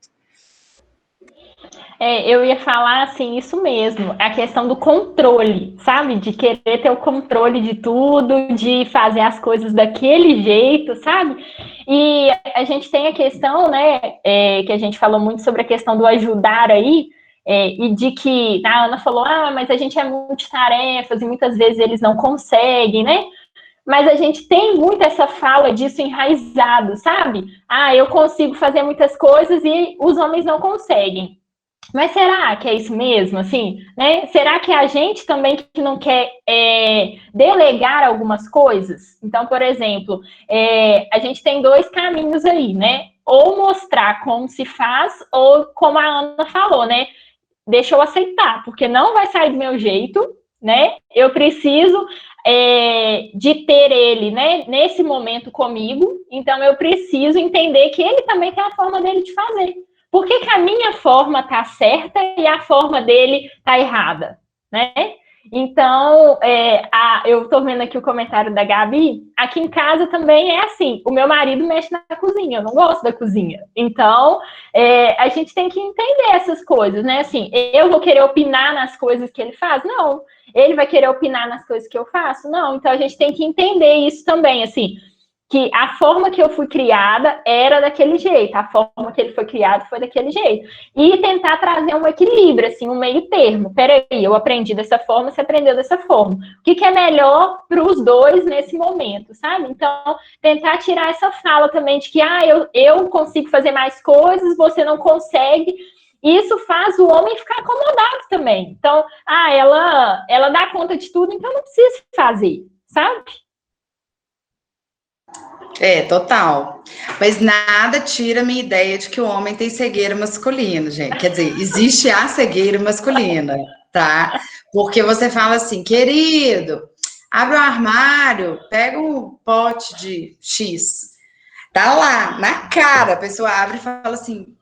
Eu ia falar assim, isso mesmo, a questão do controle, sabe? De querer ter o controle de tudo, de fazer as coisas daquele jeito, sabe? E a gente tem a questão, né, que a gente falou muito sobre a questão do ajudar aí, e de que a Ana falou, mas a gente é multitarefas e muitas vezes eles não conseguem, né? Mas a gente tem muito essa fala disso enraizado, sabe? Eu consigo fazer muitas coisas e os homens não conseguem. Mas será que é isso mesmo, assim, né? Será que a gente também que não quer delegar algumas coisas? Então, por exemplo, a gente tem dois caminhos aí, né? Ou mostrar como se faz, ou como a Ana falou, né? Deixa eu aceitar, porque não vai sair do meu jeito, né? Eu preciso de ter ele, né, nesse momento comigo, então eu preciso entender que ele também tem a forma dele de fazer. Por que a minha forma está certa e a forma dele está errada, né? Então, eu estou vendo aqui o comentário da Gabi. Aqui em casa também é assim. O meu marido mexe na cozinha, eu não gosto da cozinha. Então, a gente tem que entender essas coisas, né? Assim, eu vou querer opinar nas coisas que ele faz? Não. Ele vai querer opinar nas coisas que eu faço? Não. Então, a gente tem que entender isso também, assim, que a forma que eu fui criada era daquele jeito, a forma que ele foi criado foi daquele jeito. E tentar trazer um equilíbrio, assim, um meio termo. Peraí, eu aprendi dessa forma, você aprendeu dessa forma. O que é melhor para os dois nesse momento, sabe? Então, tentar tirar essa fala também de que, eu consigo fazer mais coisas, você não consegue. Isso faz o homem ficar acomodado também. Então, ela dá conta de tudo, então não precisa fazer, sabe? Total. Mas nada tira a minha ideia de que o homem tem cegueira masculina, gente. Quer dizer, existe a cegueira masculina, tá? Porque você fala assim, querido, abre o armário, pega um pote de X. Tá lá, na cara, a pessoa abre e fala assim,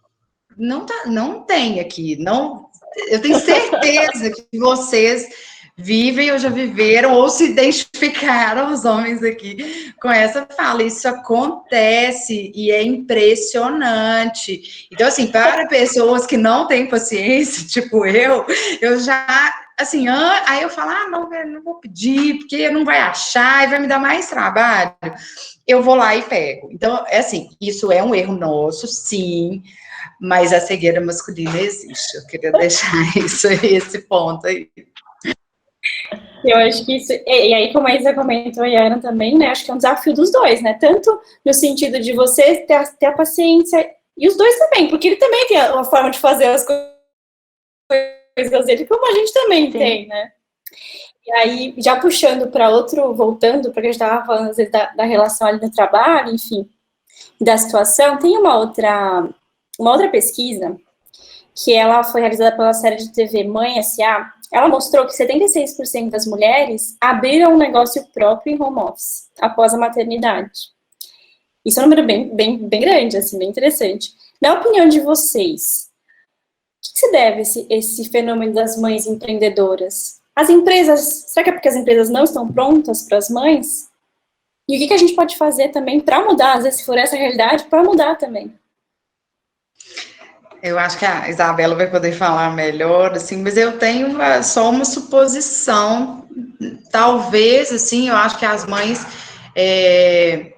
não tem aqui, não. Eu tenho certeza que vocês vivem ou já viveram ou se identificaram, os homens aqui, com essa fala. Isso acontece e é impressionante. Então, assim, para pessoas que não têm paciência, tipo eu já, assim, aí eu falo, não vou pedir, porque não vai achar e vai me dar mais trabalho. Eu vou lá e pego. Então, assim, isso é um erro nosso, sim, mas a cegueira masculina existe. Eu queria deixar esse ponto aí. Eu acho que isso, e aí como a Isa comentou e a Ana também, né, acho que é um desafio dos dois, né, tanto no sentido de você ter a paciência, e os dois também, porque ele também tem uma forma de fazer as coisas dele, como a gente também Sim. tem, né. E aí, já puxando para outro, voltando para o que a gente estava falando, às vezes, da relação ali no trabalho, enfim, da situação, tem uma outra pesquisa, que ela foi realizada pela série de TV Mãe S.A., ela mostrou que 76% das mulheres abriram um negócio próprio em home office, após a maternidade. Isso é um número bem grande, assim, bem interessante. Na opinião de vocês, o que se deve esse fenômeno das mães empreendedoras? As empresas, será que é porque as empresas não estão prontas para as mães? E o que a gente pode fazer também para mudar, às vezes, se for essa a realidade, para mudar também? Eu acho que a Isabela vai poder falar melhor, assim, mas eu tenho só uma suposição. Talvez, assim, eu acho que as mães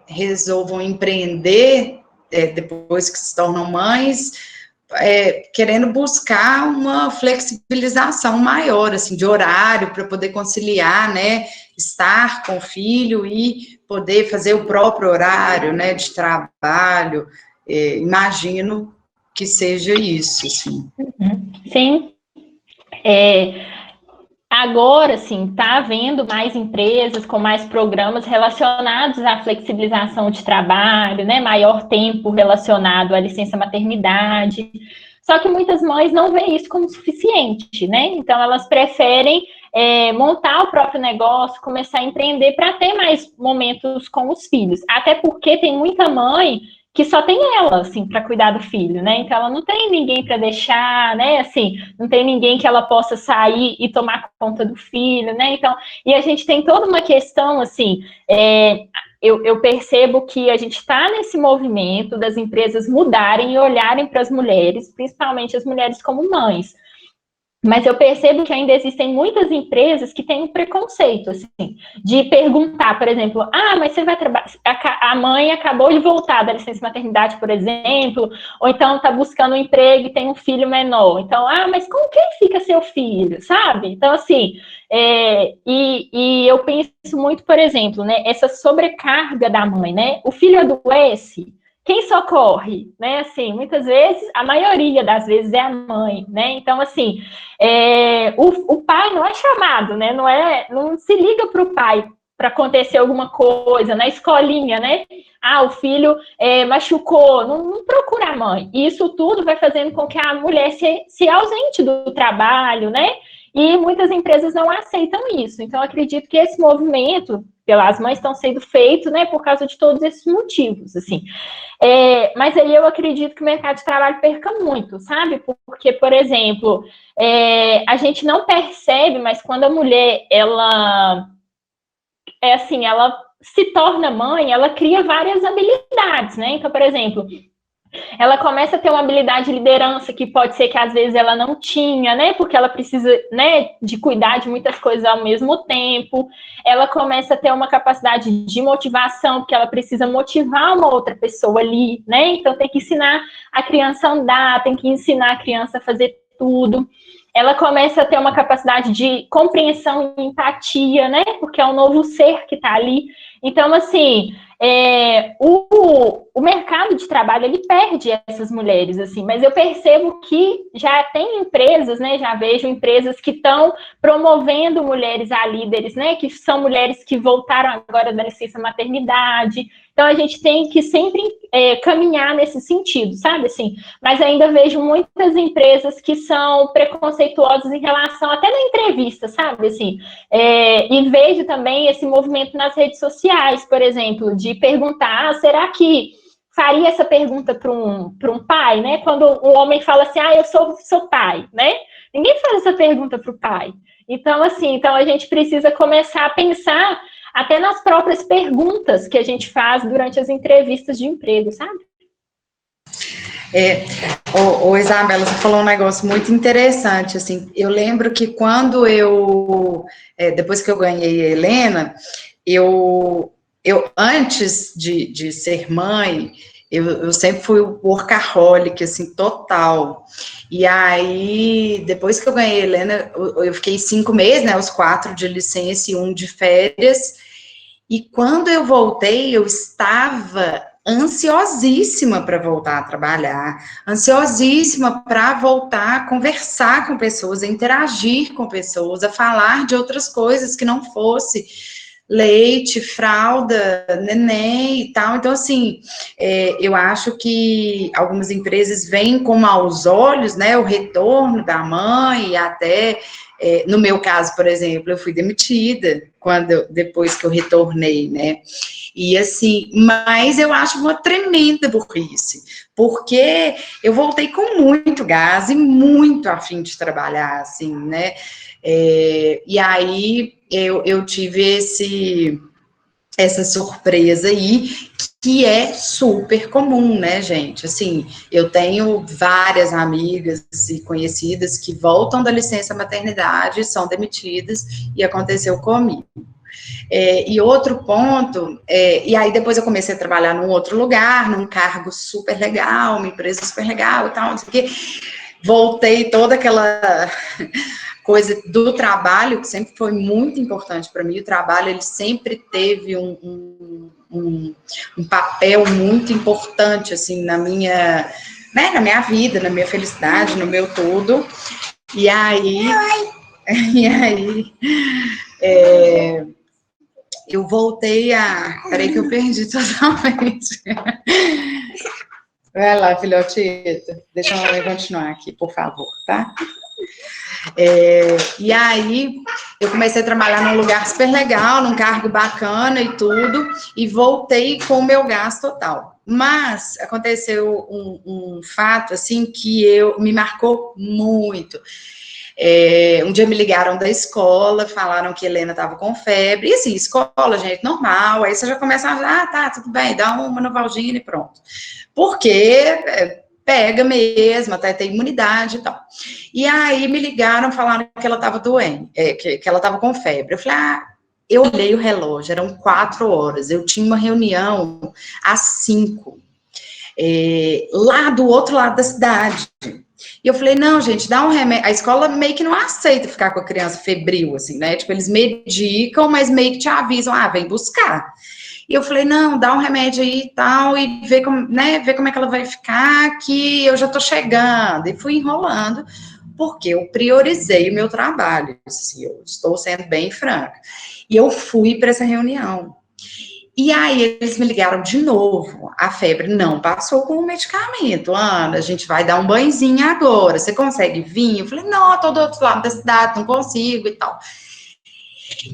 resolvam empreender depois que se tornam mães, querendo buscar uma flexibilização maior, assim, de horário, para poder conciliar, né, estar com o filho e poder fazer o próprio horário, né, de trabalho. Imagino que seja isso, assim. Sim. agora, sim, está havendo mais empresas com mais programas relacionados à flexibilização de trabalho, né? Maior tempo relacionado à licença maternidade. Só que muitas mães não veem isso como suficiente, né? Então, elas preferem montar o próprio negócio, começar a empreender para ter mais momentos com os filhos. Até porque tem muita mãe que só tem ela, assim, para cuidar do filho, né? Então, ela não tem ninguém para deixar, né? Assim, não tem ninguém que ela possa sair e tomar conta do filho, né? Então, e a gente tem toda uma questão, assim, eu percebo que a gente está nesse movimento das empresas mudarem e olharem para as mulheres, principalmente as mulheres como mães. Mas eu percebo que ainda existem muitas empresas que têm um preconceito, assim, de perguntar, por exemplo, mas você vai trabalhar, a mãe acabou de voltar da licença maternidade, por exemplo, ou então está buscando um emprego e tem um filho menor. Então, mas com quem fica seu filho, sabe? Então, assim, e eu penso muito, por exemplo, né, essa sobrecarga da mãe, né? O filho adoece, quem socorre, né? Assim, muitas vezes, a maioria das vezes é a mãe, né? Então, assim, o pai não é chamado, né? Não se liga para o pai para acontecer alguma coisa na escolinha, né? O filho machucou, não procura a mãe. E isso tudo vai fazendo com que a mulher se ausente do trabalho, né? E muitas empresas não aceitam isso. Então, acredito que esse movimento pelas mães estão sendo feito, né, por causa de todos esses motivos, assim. Mas aí eu acredito que o mercado de trabalho perca muito, sabe? Porque, por exemplo, a gente não percebe, mas quando a mulher, ela se torna mãe, ela cria várias habilidades, né? Então, por exemplo, ela começa a ter uma habilidade de liderança que pode ser que às vezes ela não tinha, né? Porque ela precisa, né, de cuidar de muitas coisas ao mesmo tempo. Ela começa a ter uma capacidade de motivação, porque ela precisa motivar uma outra pessoa ali, né? Então tem que ensinar a criança a andar, tem que ensinar a criança a fazer tudo. Ela começa a ter uma capacidade de compreensão e empatia, né? Porque é um novo ser que está ali. Então, assim, o mercado de trabalho, ele perde essas mulheres, assim, mas eu percebo que já tem empresas, né, já vejo empresas que estão promovendo mulheres a líderes, né, que são mulheres que voltaram agora da licença maternidade. Então, a gente tem que sempre caminhar nesse sentido, sabe, assim, mas ainda vejo muitas empresas que são preconceituosas em relação, até na entrevista, sabe, assim, e vejo também esse movimento nas redes sociais, por exemplo, de perguntar, será que faria essa pergunta para um pai, né? Quando o homem fala assim, eu sou pai, né? Ninguém faz essa pergunta para o pai. Então, assim, a gente precisa começar a pensar até nas próprias perguntas que a gente faz durante as entrevistas de emprego, sabe? Isabela, você falou um negócio muito interessante, assim, eu lembro que quando depois que eu ganhei a Helena, eu antes de ser mãe, eu sempre fui workaholic, assim, total. E aí, depois que eu ganhei a Helena, eu fiquei 5 meses, né, os 4 de licença e 1 de férias, e quando eu voltei, eu estava ansiosíssima para voltar a trabalhar, ansiosíssima para voltar a conversar com pessoas, a interagir com pessoas, a falar de outras coisas que não fosse leite, fralda, neném e tal. Então, assim, eu acho que algumas empresas veem com maus olhos, né, o retorno da mãe, e até, no meu caso, por exemplo, eu fui demitida depois que eu retornei, né, e assim, mas eu acho uma tremenda burrice, porque eu voltei com muito gás e muito a fim de trabalhar, assim, né, e aí eu tive essa surpresa aí, que é super comum, né, gente? Assim, eu tenho várias amigas e conhecidas que voltam da licença maternidade, são demitidas, e aconteceu comigo. E outro ponto, e aí depois eu comecei a trabalhar num outro lugar, num cargo super legal, uma empresa super legal e tal, não sei o quê. Voltei toda aquela coisa do trabalho, que sempre foi muito importante para mim. O trabalho, ele sempre teve um papel muito importante, assim, na minha vida, na minha felicidade, no meu tudo. E aí, E aí, eu voltei a... Peraí que eu perdi totalmente. Vai lá, filhotito. Deixa eu continuar aqui, por favor, tá? E aí, eu comecei a trabalhar num lugar super legal, num cargo bacana e tudo, e voltei com o meu gasto total. Mas aconteceu um fato, assim, que me marcou muito. Um dia me ligaram da escola, falaram que Helena estava com febre, e assim, escola, gente, normal, aí você já começa a, tá, tudo bem, dá uma Novalgina e pronto. Porque pega mesmo, até tem imunidade e tal. E aí me ligaram, falaram que ela estava doente, que ela estava com febre. Eu falei, eu olhei o relógio, eram 4 horas, eu tinha uma reunião às 5, lá do outro lado da cidade. E eu falei, não, gente, dá um remédio. A escola meio que não aceita ficar com a criança febril, assim, né? Tipo, eles medicam, mas meio que te avisam, vem buscar. E eu falei, não, dá um remédio aí e tal, e ver como, né, ver como é que ela vai ficar, que eu já tô chegando. E fui enrolando, porque eu priorizei o meu trabalho, assim, eu estou sendo bem franca. E eu fui para essa reunião. E aí eles me ligaram de novo, a febre não passou com o medicamento, Ana, a gente vai dar um banhozinho agora, você consegue vir? Eu falei, não, eu tô do outro lado da cidade, não consigo e tal.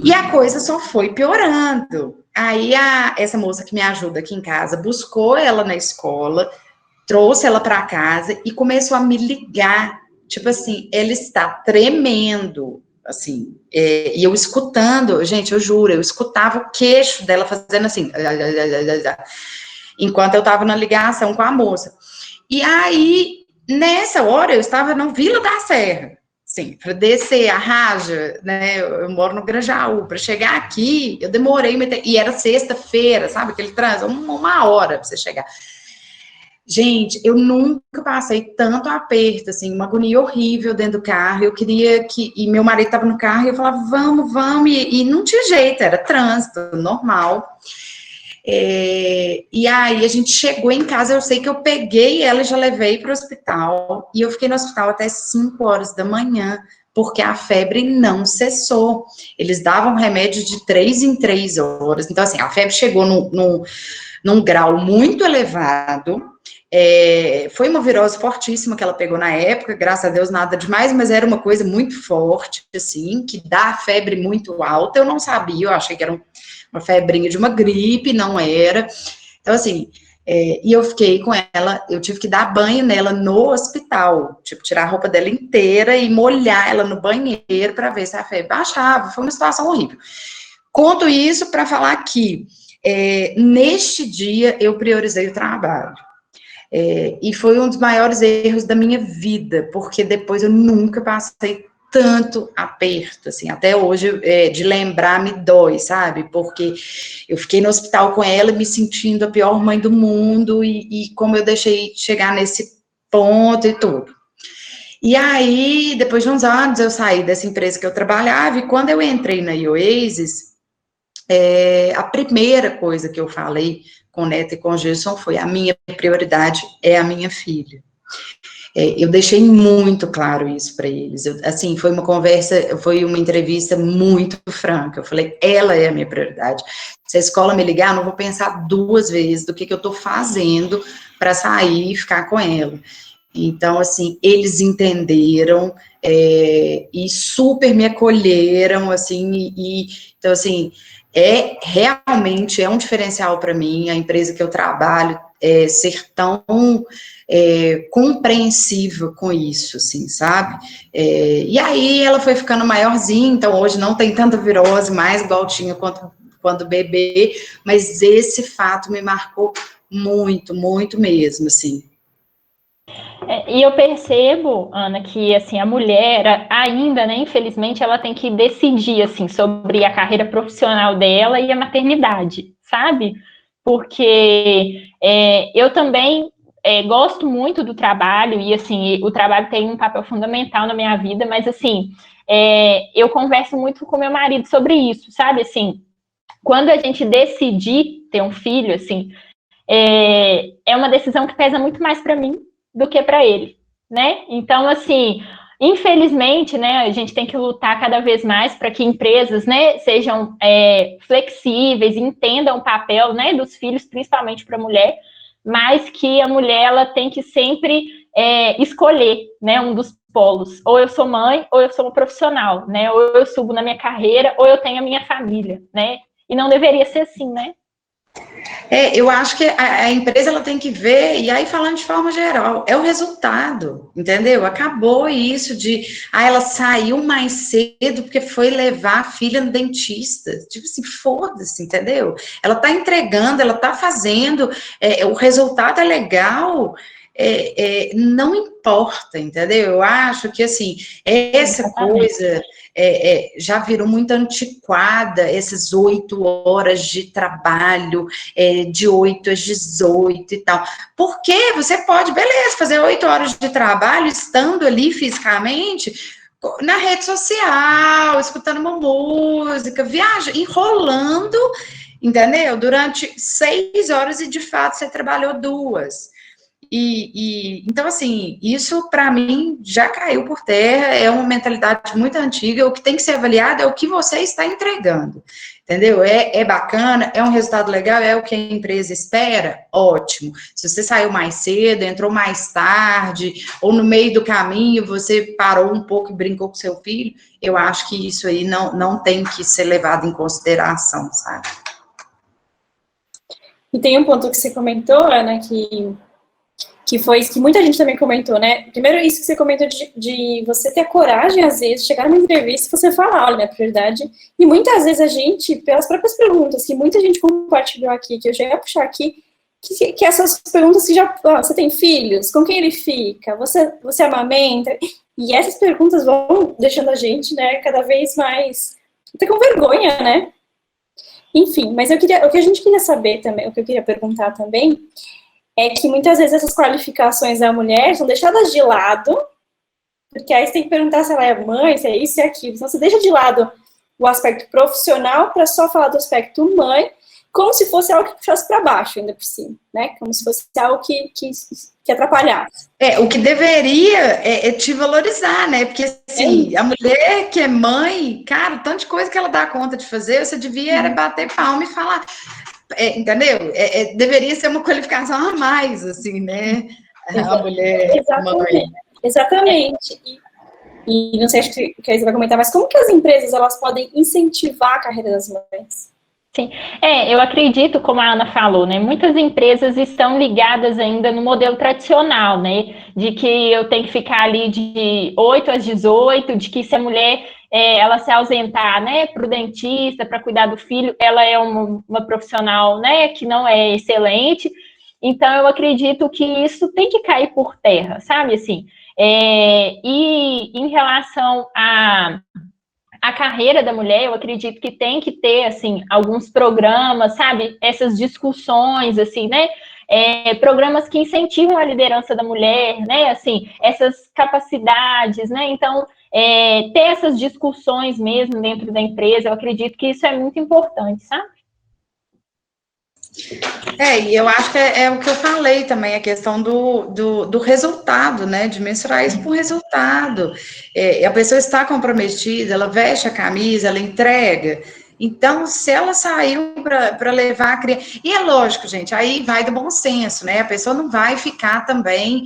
E a coisa só foi piorando. Aí essa moça que me ajuda aqui em casa buscou ela na escola, trouxe ela para casa e começou a me ligar, tipo assim, ela está tremendo, assim, e eu escutando, gente, eu juro, eu escutava o queixo dela fazendo assim, enquanto eu estava na ligação com a moça. E aí, nessa hora, eu estava no Vila da Serra, sim, para descer a Raja, né, eu moro no Grajaú, para chegar aqui, eu demorei, e era sexta-feira, sabe, aquele trânsito, uma hora para você chegar. Gente, eu nunca passei tanto aperto, assim, uma agonia horrível dentro do carro, eu queria que, e meu marido estava no carro, e eu falava, vamos, e não tinha jeito, era trânsito, normal. E aí a gente chegou em casa, eu sei que eu peguei ela e já levei para o hospital, e eu fiquei no hospital até 5 horas da manhã, porque a febre não cessou. Eles davam remédio de 3 em 3 horas, então assim, a febre chegou num grau muito elevado, foi uma virose fortíssima que ela pegou na época, graças a Deus nada demais, mas era uma coisa muito forte, assim, que dá febre muito alta, eu não sabia, eu achei que era uma febrinha de uma gripe, não era. Então, assim, e eu fiquei com ela, eu tive que dar banho nela no hospital, tipo, tirar a roupa dela inteira e molhar ela no banheiro para ver se a febre baixava. Foi uma situação horrível. Conto isso para falar que, neste dia, eu priorizei o trabalho. E foi um dos maiores erros da minha vida, porque depois eu nunca passei tanto aperto, assim, até hoje, de lembrar me dói, sabe, porque eu fiquei no hospital com ela, me sentindo a pior mãe do mundo, e como eu deixei chegar nesse ponto e tudo. E aí, depois de uns anos, eu saí dessa empresa que eu trabalhava, e quando eu entrei na Oasis, a primeira coisa que eu falei com Neto e com Gilson foi: a minha prioridade é a minha filha. Eu deixei muito claro isso para eles. Assim, foi uma conversa, foi uma entrevista muito franca. Eu falei, ela é a minha prioridade. Se a escola me ligar, eu não vou pensar 2 vezes do que eu estou fazendo para sair e ficar com ela. Então, assim, eles entenderam e super me acolheram, assim, então, assim, realmente um diferencial para mim, a empresa que eu trabalho, ser tão compreensiva com isso, assim, sabe? E aí ela foi ficando maiorzinha, então hoje não tem tanta virose mais, igual tinha quando bebê, mas esse fato me marcou muito, muito mesmo, assim. E eu percebo, Ana, que assim a mulher ainda, né, infelizmente, ela tem que decidir assim sobre a carreira profissional dela e a maternidade, sabe? Porque eu também gosto muito do trabalho e assim o trabalho tem um papel fundamental na minha vida, mas assim eu converso muito com meu marido sobre isso, sabe? Assim, quando a gente decidir ter um filho, assim, é uma decisão que pesa muito mais para mim do que para ele, né? Então, assim, Infelizmente, né, a gente tem que lutar cada vez mais para que empresas, né, sejam flexíveis, entendam o papel, né, dos filhos, principalmente para a mulher, mas que a mulher ela tem que sempre escolher, né, um dos polos. Ou eu sou mãe, ou eu sou uma profissional, né, ou eu subo na minha carreira, ou eu tenho a minha família, né, e não deveria ser assim, né? Eu acho que a empresa ela tem que ver, e aí falando de forma geral, é o resultado, entendeu? Acabou isso de, ela saiu mais cedo porque foi levar a filha no dentista. Tipo assim, foda-se, entendeu? Ela tá entregando, ela tá fazendo, o resultado é legal, não importa, entendeu? Eu acho que, assim, essa coisa já virou muito antiquada, essas 8 horas de trabalho, de 8 às 18 e tal. Porque você pode, beleza, fazer 8 horas de trabalho estando ali fisicamente na rede social, escutando uma música, viaja, enrolando, entendeu? Durante 6 horas e de fato você trabalhou 2. Então, assim, isso para mim já caiu por terra, é uma mentalidade muito antiga. O que tem que ser avaliado é o que você está entregando, entendeu? É bacana, é um resultado legal, é o que a empresa espera, ótimo. Se você saiu mais cedo, entrou mais tarde, ou no meio do caminho você parou um pouco e brincou com seu filho, eu acho que isso aí não tem que ser levado em consideração, sabe? E tem um ponto que você comentou, Ana, que foi isso que muita gente também comentou, né? Primeiro, isso que você comentou de você ter a coragem, às vezes, chegar numa entrevista e você falar, olha, minha prioridade. E muitas vezes a gente, pelas próprias perguntas, que muita gente compartilhou aqui, que eu já ia puxar aqui, que essas perguntas que já. Você tem filhos? Com quem ele fica? Você amamenta? E essas perguntas vão deixando a gente, né, cada vez mais. Até com vergonha, né? Enfim, mas o que a gente queria saber também, o que eu queria perguntar também, é que muitas vezes essas qualificações da mulher são deixadas de lado, porque aí você tem que perguntar se ela é mãe, se é isso e aquilo. Então você deixa de lado o aspecto profissional para só falar do aspecto mãe, como se fosse algo que puxasse para baixo, ainda por cima, né? Como se fosse algo que atrapalhasse. O que deveria é te valorizar, né? Porque, assim, a mulher que é mãe, cara, tanto de coisa que ela dá conta de fazer, você devia era bater palma e falar, entendeu? Deveria ser uma qualificação a mais, assim, né? A mulher mãe. Exatamente. E não sei se você vai comentar, mas como que as empresas elas podem incentivar a carreira das mães? Sim, eu acredito, como a Ana falou, né? Muitas empresas estão ligadas ainda no modelo tradicional, né? De que eu tenho que ficar ali de 8 às 18, de que se a mulher ela se ausentar, né, para o dentista, para cuidar do filho, ela é uma profissional, né, que não é excelente. Então, eu acredito que isso tem que cair por terra, sabe? Assim, e em relação a carreira da mulher, eu acredito que tem que ter, assim, alguns programas, sabe? Essas discussões, assim, né? Programas que incentivam a liderança da mulher, né? Assim, essas capacidades, né? Então, ter essas discussões mesmo dentro da empresa, eu acredito que isso é muito importante, sabe? E eu acho que é o que eu falei também, a questão do resultado, né? De mensurar isso por resultado. A pessoa está comprometida, ela veste a camisa, ela entrega. Então, se ela saiu para levar a criança. E é lógico, gente, aí vai do bom senso, né? A pessoa não vai ficar também.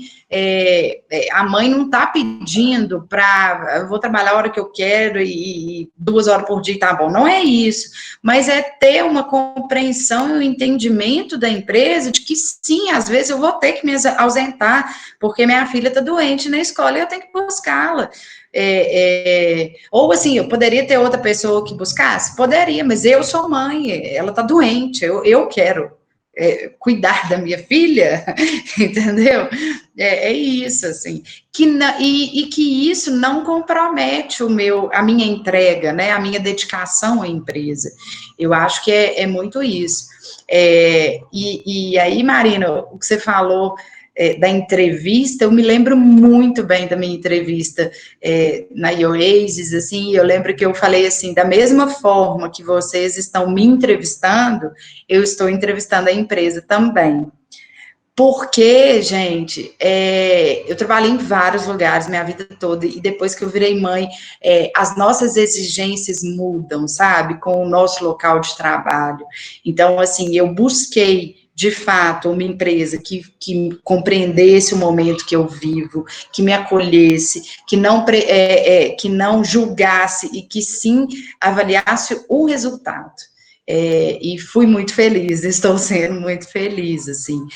A mãe não está pedindo para. Eu vou trabalhar a hora que eu quero e 2 horas por dia tá bom. Não é isso. Mas é ter uma compreensão e um entendimento da empresa de que sim, às vezes eu vou ter que me ausentar, porque minha filha está doente na escola e eu tenho que buscá-la. Ou assim, eu poderia ter outra pessoa que buscasse? Poderia, mas eu sou mãe, ela está doente, eu quero cuidar da minha filha, entendeu? Isso, assim, que isso não compromete a minha entrega, né, a minha dedicação à empresa. Eu acho que é muito isso. E aí, Marina, o que você falou da entrevista, eu me lembro muito bem da minha entrevista na Oasis, assim, eu lembro que eu falei assim, da mesma forma que vocês estão me entrevistando, eu estou entrevistando a empresa também. Porque, gente, eu trabalhei em vários lugares minha vida toda, e depois que eu virei mãe, as nossas exigências mudam, sabe, com o nosso local de trabalho. Então, assim, eu busquei, de fato, uma empresa que compreendesse o momento que eu vivo, que me acolhesse, que não julgasse e que, sim, avaliasse o resultado. E fui muito feliz, estou sendo muito feliz, assim,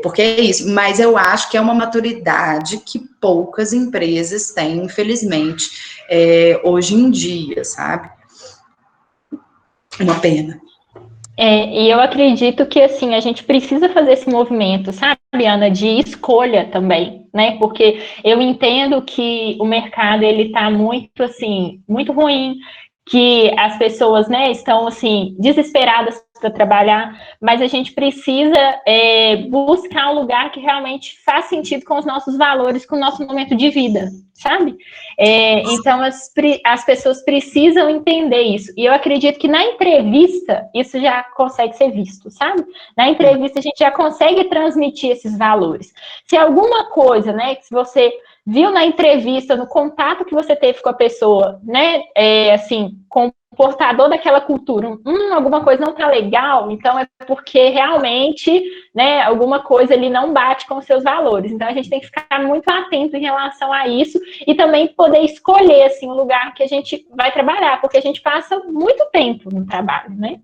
porque é isso, mas eu acho que é uma maturidade que poucas empresas têm, infelizmente, hoje em dia, sabe? Uma pena. E eu acredito que, assim, a gente precisa fazer esse movimento, sabe, Ana, de escolha também, né? Porque eu entendo que o mercado, ele tá muito, assim, muito ruim, que as pessoas, né, estão, assim, desesperadas para trabalhar, mas a gente precisa buscar um lugar que realmente faz sentido com os nossos valores, com o nosso momento de vida, sabe? Então, as pessoas precisam entender isso. E eu acredito que na entrevista, isso já consegue ser visto, sabe? Na entrevista, a gente já consegue transmitir esses valores. Se alguma coisa, né, que você viu na entrevista, no contato que você teve com a pessoa, né, assim, comportador daquela cultura, alguma coisa não tá legal, então é porque realmente, né, alguma coisa ali não bate com os seus valores. Então, a gente tem que ficar muito atento em relação a isso e também poder escolher, assim, o lugar que a gente vai trabalhar, porque a gente passa muito tempo no trabalho, né?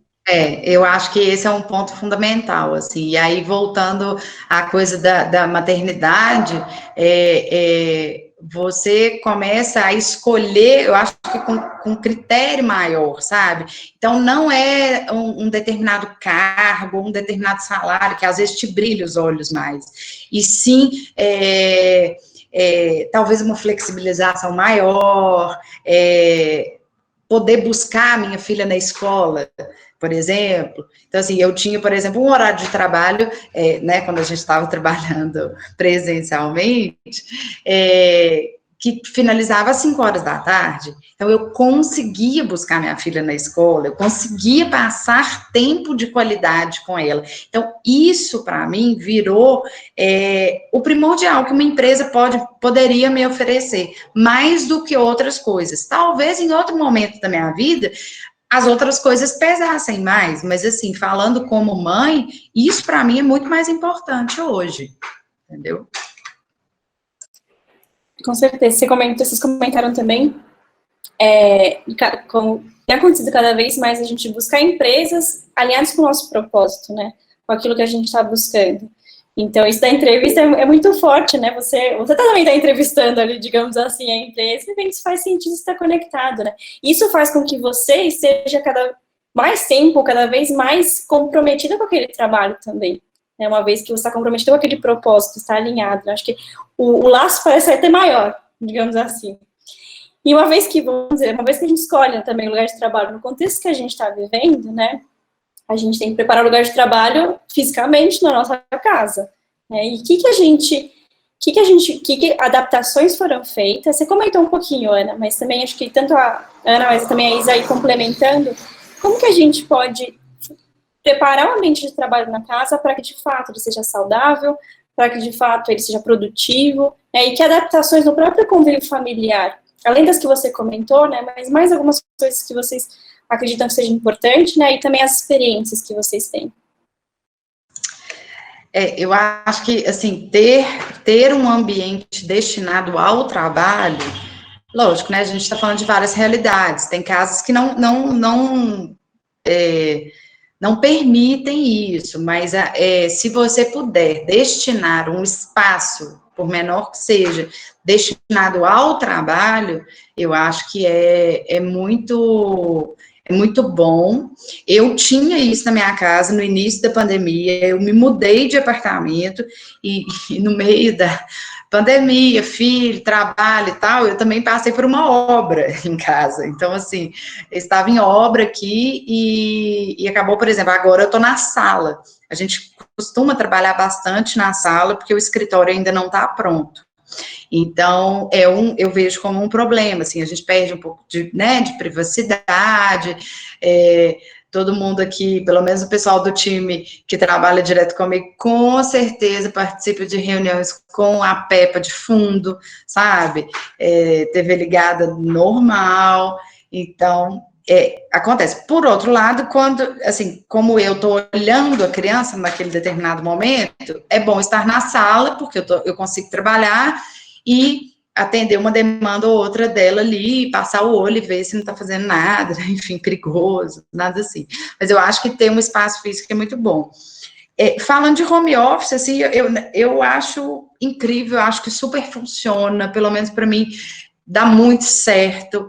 Eu acho que esse é um ponto fundamental, assim, e aí voltando à coisa da maternidade, você começa a escolher, eu acho que com critério maior, sabe? Então, não é um determinado cargo, um determinado salário, que às vezes te brilha os olhos mais, e sim, talvez uma flexibilização maior, poder buscar a minha filha na escola, por exemplo. Então, assim, eu tinha, por exemplo, um horário de trabalho, né, quando a gente estava trabalhando presencialmente, que finalizava às 5 horas da tarde. Então, eu conseguia buscar minha filha na escola, eu conseguia passar tempo de qualidade com ela. Então, isso, para mim, virou o primordial que uma empresa poderia me oferecer, mais do que outras coisas. Talvez, em outro momento da minha vida, as outras coisas pesassem mais, mas, assim, falando como mãe, isso, para mim, é muito mais importante hoje, entendeu? Com certeza. Vocês comentaram também, como tem acontecido cada vez mais a gente buscar empresas alinhadas com o nosso propósito, né? Com aquilo que a gente está buscando. Então, isso da entrevista é muito forte, né? Você também está entrevistando ali, digamos assim, a empresa, e vê que isso faz sentido estar conectado, né? Isso faz com que você esteja cada vez mais comprometida com aquele trabalho também. Né? Uma vez que você está comprometido com aquele propósito, está alinhado. Né? Acho que o laço parece até maior, digamos assim. E uma vez que a gente escolhe também o lugar de trabalho no contexto que a gente está vivendo, né? A gente tem que preparar o lugar de trabalho fisicamente na nossa casa. Né? E que adaptações foram feitas? Você comentou um pouquinho, Ana, mas também acho que tanto a Ana, mas também a Isa aí complementando, como que a gente pode preparar o ambiente de trabalho na casa para que, de fato, ele seja saudável, para que, de fato, ele seja produtivo, né? E que adaptações no próprio convívio familiar, além das que você comentou, né, mas mais algumas coisas que vocês acreditam que seja importante, né, e também as experiências que vocês têm. Eu acho que, assim, ter um ambiente destinado ao trabalho, lógico, né, a gente está falando de várias realidades, tem casos que não permitem isso, mas se você puder destinar um espaço, por menor que seja, destinado ao trabalho, eu acho que é muito bom. Eu tinha isso na minha casa no início da pandemia, eu me mudei de apartamento e no meio da pandemia, filho, trabalho e tal, eu também passei por uma obra em casa. Então, assim, eu estava em obra aqui e acabou, por exemplo, agora eu estou na sala. A gente costuma trabalhar bastante na sala porque o escritório ainda não está pronto. Então, eu vejo como um problema, assim, a gente perde um pouco de privacidade, todo mundo aqui, pelo menos o pessoal do time que trabalha direto comigo, com certeza participa de reuniões com a Peppa de fundo, sabe? TV ligada normal, então, acontece. Por outro lado, quando, assim, como eu estou olhando a criança naquele determinado momento, é bom estar na sala, porque eu consigo trabalhar e atender uma demanda ou outra dela ali, passar o olho e ver se não está fazendo nada, enfim, perigoso, nada assim. Mas eu acho que ter um espaço físico é muito bom. Falando de home office, assim, eu acho incrível, eu acho que super funciona, pelo menos para mim, dá muito certo,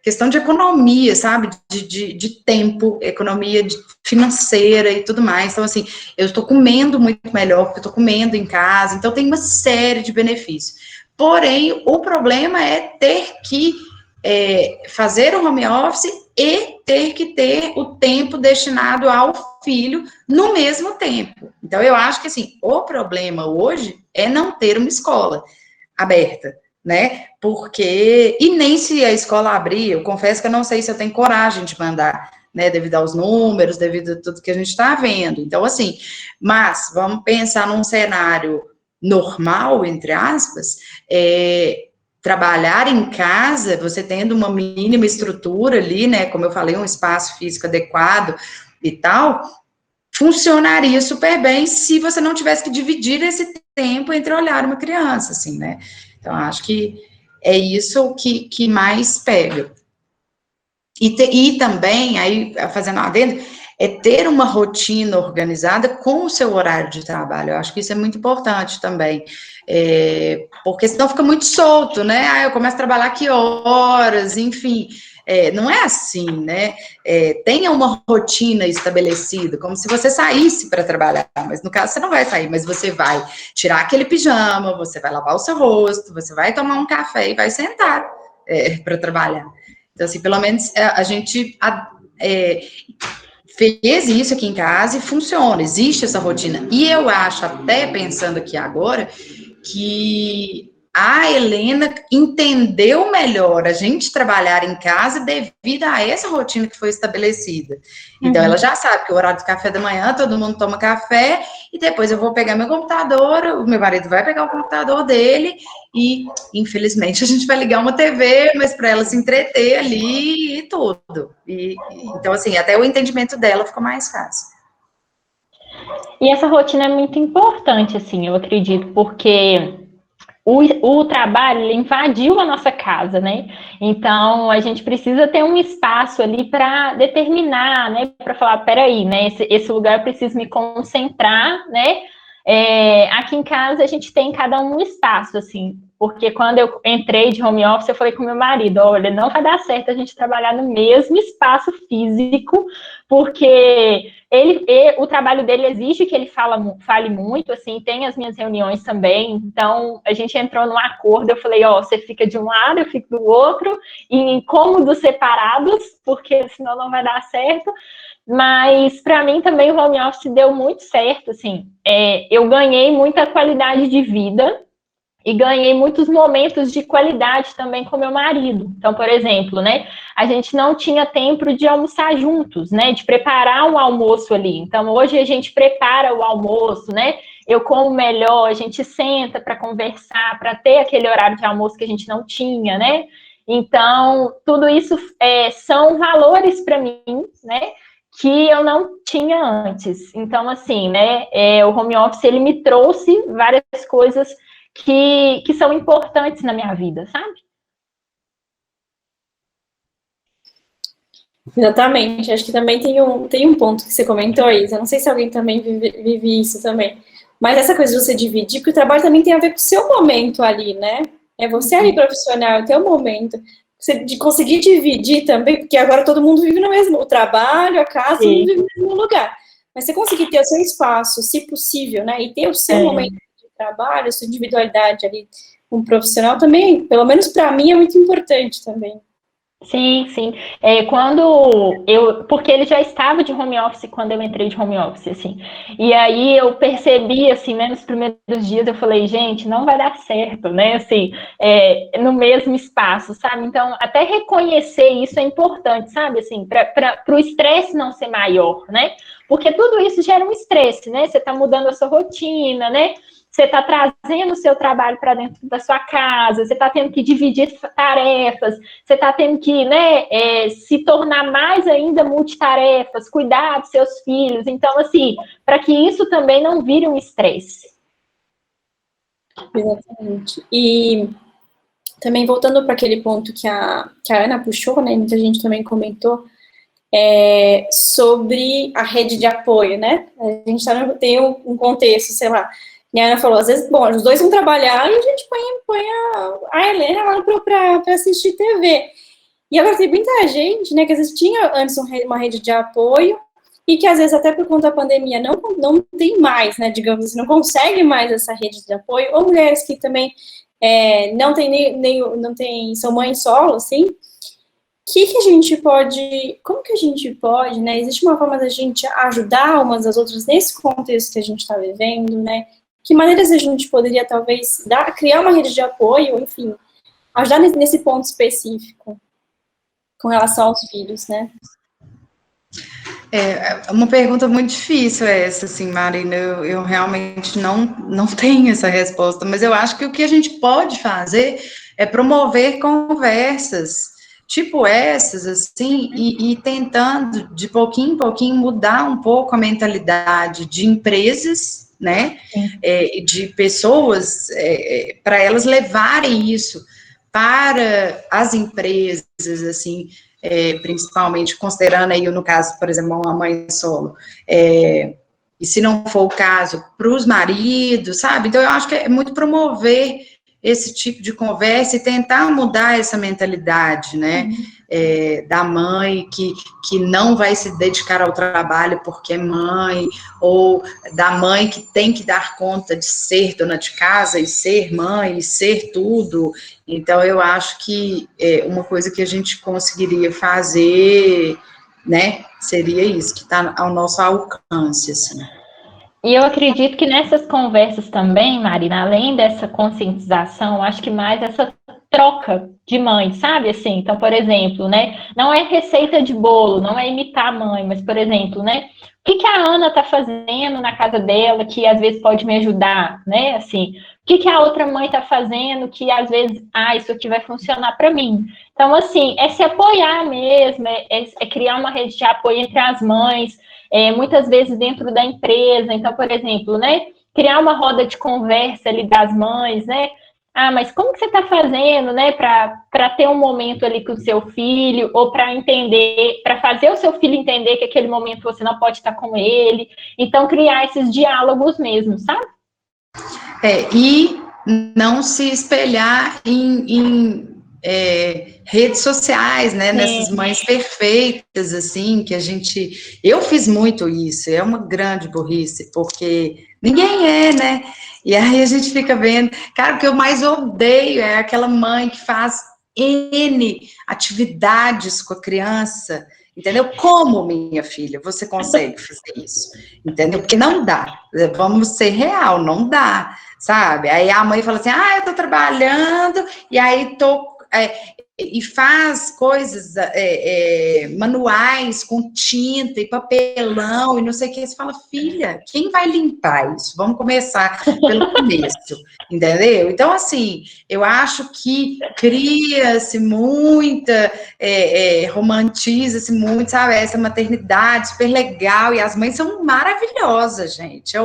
questão de economia, sabe, de tempo, economia financeira e tudo mais, então, assim, eu estou comendo muito melhor, porque eu estou comendo em casa, então tem uma série de benefícios, porém, o problema é ter que fazer o home office e ter que ter o tempo destinado ao filho no mesmo tempo, então eu acho que, assim, o problema hoje é não ter uma escola aberta, né? Porque, e nem se a escola abrir, eu confesso que eu não sei se eu tenho coragem de mandar, né? Devido aos números, devido a tudo que a gente está vendo. Então, assim, mas vamos pensar num cenário normal, entre aspas, trabalhar em casa, você tendo uma mínima estrutura ali, né? Como eu falei, um espaço físico adequado e tal, funcionaria super bem se você não tivesse que dividir esse tempo entre olhar uma criança, assim, né? Então, acho que é isso que mais pega. E também, aí, fazendo um adendo, é ter uma rotina organizada com o seu horário de trabalho. Eu acho que isso é muito importante também. Porque senão fica muito solto, né? Eu começo a trabalhar que horas, enfim. Não é assim, né? Tenha uma rotina estabelecida, como se você saísse para trabalhar, mas no caso você não vai sair, mas você vai tirar aquele pijama, você vai lavar o seu rosto, você vai tomar um café e vai sentar para trabalhar. Então, assim, pelo menos a gente fez isso aqui em casa e funciona, existe essa rotina. E eu acho, até pensando aqui agora, que a Helena entendeu melhor a gente trabalhar em casa devido a essa rotina que foi estabelecida. Então, ela já sabe que o horário do café da manhã, todo mundo toma café, e depois eu vou pegar meu computador, o meu marido vai pegar o computador dele, e, infelizmente, a gente vai ligar uma TV, mas para ela se entreter ali e tudo. Então, assim, até o entendimento dela ficou mais fácil. E essa rotina é muito importante, assim, eu acredito, porque o trabalho ele invadiu a nossa casa, né? Então a gente precisa ter um espaço ali para determinar, né? Para falar, peraí, né? Esse lugar eu preciso me concentrar, né? Aqui em casa a gente tem cada um espaço, assim, porque quando eu entrei de home office, eu falei com meu marido, olha, não vai dar certo a gente trabalhar no mesmo espaço físico, porque o trabalho dele exige que ele fale muito, assim, tem as minhas reuniões também, então a gente entrou num acordo, eu falei, você fica de um lado, eu fico do outro, em cômodos separados, porque senão não vai dar certo, mas para mim também o home office deu muito certo, assim, eu ganhei muita qualidade de vida, e ganhei muitos momentos de qualidade também com meu marido. Então, por exemplo, né, a gente não tinha tempo de almoçar juntos, né, de preparar um almoço ali. Então, hoje a gente prepara o almoço, né, eu como melhor, a gente senta para conversar, para ter aquele horário de almoço que a gente não tinha, né. Então, tudo isso são valores para mim, né, que eu não tinha antes. Então, assim, né, o home office, ele me trouxe várias coisas que são importantes na minha vida, sabe? Exatamente, acho que também tem um ponto que você comentou, Isa, eu não sei se alguém também vive isso também, mas essa coisa de você dividir, porque o trabalho também tem a ver com o seu momento ali, né? É você ali profissional, é o teu momento, de conseguir dividir também, porque agora todo mundo vive no mesmo, o trabalho, a casa, todo mundo vive no mesmo lugar, mas você conseguir ter o seu espaço, se possível, né, e ter o seu momento de trabalho, a sua individualidade ali, um profissional também, pelo menos para mim, é muito importante também. Sim, sim. Porque ele já estava de home office quando eu entrei de home office, assim. E aí eu percebi, assim, né, nos primeiros dias, eu falei, gente, não vai dar certo, né, assim, no mesmo espaço, sabe? Então, até reconhecer isso é importante, sabe, assim, para o estresse não ser maior, né? Porque tudo isso gera um estresse, né? Você está mudando a sua rotina, né? Você está trazendo o seu trabalho para dentro da sua casa, você está tendo que dividir tarefas, você está tendo que, né, se tornar mais ainda multitarefas, cuidar dos seus filhos. Então, assim, para que isso também não vire um estresse. Exatamente. E também voltando para aquele ponto que a Ana puxou, né, muita gente também comentou, sobre a rede de apoio, né? A gente tem um contexto, sei lá, e a Ana falou, às vezes, bom, os dois vão trabalhar e a gente põe a Helena lá para assistir TV. E agora tem muita gente, né, que às vezes tinha antes uma rede de apoio e que às vezes até por conta da pandemia não tem mais, né, digamos assim, não consegue mais essa rede de apoio, ou mulheres que também não tem, são mães solo, assim, como que a gente pode, né, existe uma forma da gente ajudar umas às outras nesse contexto que a gente está vivendo, né, que maneiras a gente poderia, talvez, criar uma rede de apoio, enfim, ajudar nesse ponto específico, com relação aos filhos, né? Uma pergunta muito difícil essa, assim, Marina, eu realmente não tenho essa resposta, mas eu acho que o que a gente pode fazer é promover conversas, tipo essas, assim, e tentando, de pouquinho em pouquinho, mudar um pouco a mentalidade de empresas, né, de pessoas, para elas levarem isso para as empresas, assim, principalmente considerando aí, no caso, por exemplo, uma mãe solo, e se não for o caso, para os maridos, sabe? Então, eu acho que é muito promover esse tipo de conversa e tentar mudar essa mentalidade, né? Da mãe que não vai se dedicar ao trabalho porque é mãe, ou da mãe que tem que dar conta de ser dona de casa e ser mãe e ser tudo. Então, eu acho que uma coisa que a gente conseguiria fazer, né, seria isso, que está ao nosso alcance, assim. E eu acredito que nessas conversas também, Marina, além dessa conscientização, acho que mais essa troca de mãe, sabe? Assim, então, por exemplo, né? Não é receita de bolo, não é imitar a mãe, mas, por exemplo, né? O que a Ana tá fazendo na casa dela que às vezes pode me ajudar, né? Assim, o que a outra mãe tá fazendo que às vezes, isso aqui vai funcionar para mim. Então, assim, é se apoiar mesmo, é criar uma rede de apoio entre as mães, muitas vezes dentro da empresa. Então, por exemplo, né, criar uma roda de conversa ali das mães, né? Mas como que você está fazendo, né, para ter um momento ali com o seu filho, ou para entender, para fazer o seu filho entender que aquele momento você não pode estar com ele. Então, criar esses diálogos mesmo, sabe? E não se espelhar em redes sociais, né, nessas mães perfeitas, assim, que eu fiz muito isso, é uma grande burrice, porque ninguém né, e aí a gente fica vendo, cara, o que eu mais odeio é aquela mãe que faz N atividades com a criança, entendeu? Como, minha filha, você consegue fazer isso? Entendeu? Porque não dá, vamos ser real, não dá, sabe? Aí a mãe fala assim, eu tô trabalhando, e aí e faz coisas manuais com tinta e papelão e não sei o que. Você fala, filha, quem vai limpar isso? Vamos começar pelo começo, entendeu? Então, assim, eu acho que cria-se muita, romantiza-se muito, sabe? Essa maternidade super legal, e as mães são maravilhosas, gente.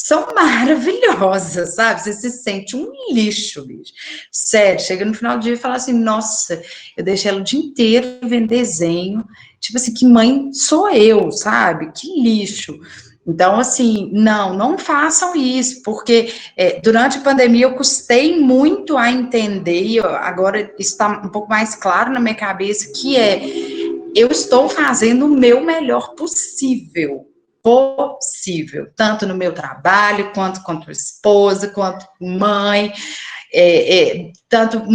São maravilhosas, sabe? Você se sente um lixo, bicho. Sério, chega no final do dia e fala assim, nossa, eu deixei ela o dia inteiro vendo desenho, tipo assim, que mãe sou eu, sabe? Que lixo. Então, assim, não façam isso, porque durante a pandemia eu custei muito a entender, e agora está um pouco mais claro na minha cabeça, que eu estou fazendo o meu melhor possível, tanto no meu trabalho, quanto esposa, quanto mãe, tanto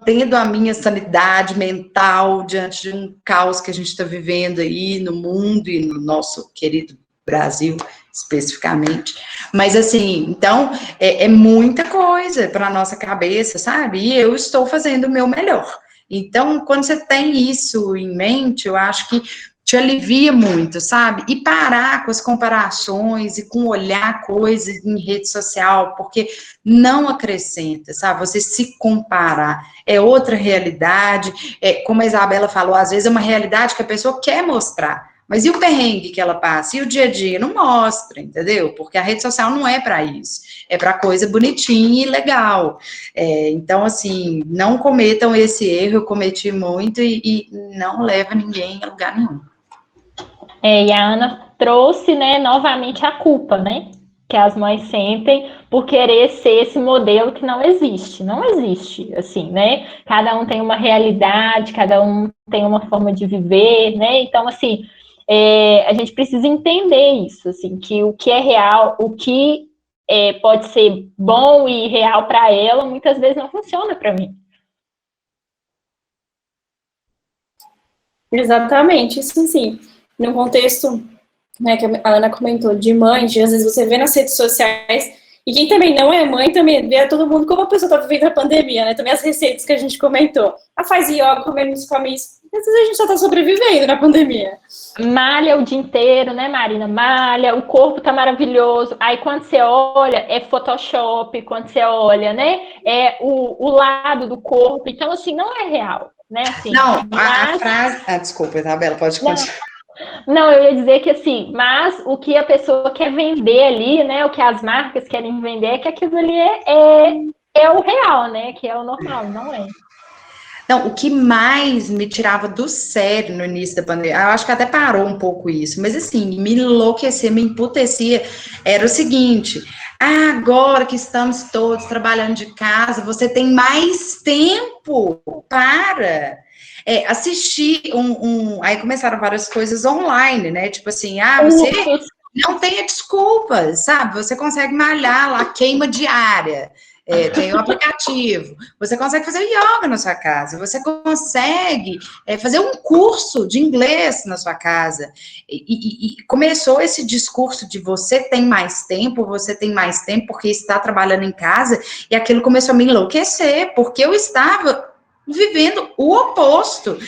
mantendo a minha sanidade mental diante de um caos que a gente está vivendo aí no mundo e no nosso querido Brasil, especificamente. Mas, assim, então, é muita coisa para a nossa cabeça, sabe? E eu estou fazendo o meu melhor. Então, quando você tem isso em mente, eu acho que te alivia muito, sabe? E parar com as comparações e com olhar coisas em rede social, porque não acrescenta, sabe? Você se comparar é outra realidade, como a Isabela falou, às vezes é uma realidade que a pessoa quer mostrar, mas e o perrengue que ela passa? E o dia a dia? Não mostra, entendeu? Porque a rede social não é para isso, é para coisa bonitinha e legal. Então, assim, não cometam esse erro, eu cometi muito e não leva ninguém a lugar nenhum. E a Ana trouxe, né, novamente a culpa, né, que as mães sentem por querer ser esse modelo que não existe. Não existe, assim, né? Cada um tem uma realidade, cada um tem uma forma de viver, né? Então, assim, a gente precisa entender isso, assim, que o que é real, o que pode ser bom e real para ela, muitas vezes não funciona para mim. Exatamente, isso sim. Num contexto, né, que a Ana comentou, de mãe, de às vezes você vê nas redes sociais, e quem também não é mãe também vê todo mundo como a pessoa está vivendo a pandemia, né? Também as receitas que a gente comentou. Faz yoga, come isso. Às vezes a gente só está sobrevivendo na pandemia. Malha o dia inteiro, né, Marina? Malha, o corpo tá maravilhoso. Aí quando você olha, é Photoshop, quando você olha, né? É o lado do corpo. Então, assim, não é real, né? Assim, Não, mas... a frase. Desculpa, Isabela, pode continuar. Não, eu ia dizer que assim, mas o que a pessoa quer vender ali, né? O que as marcas querem vender é que aquilo ali é o real, né? Que é o normal, não é. Não, o que mais me tirava do sério no início da pandemia, eu acho que até parou um pouco isso, mas assim, me enlouquecia, me emputecia, era o seguinte: agora que estamos todos trabalhando de casa, você tem mais tempo para assistir Aí começaram várias coisas online, né? Tipo assim, você não tenha desculpas, sabe? Você consegue malhar lá, queima diária. Tem o aplicativo, você consegue fazer yoga na sua casa, você consegue fazer um curso de inglês na sua casa, e começou esse discurso de você tem mais tempo porque está trabalhando em casa, e aquilo começou a me enlouquecer, porque eu estava vivendo o oposto,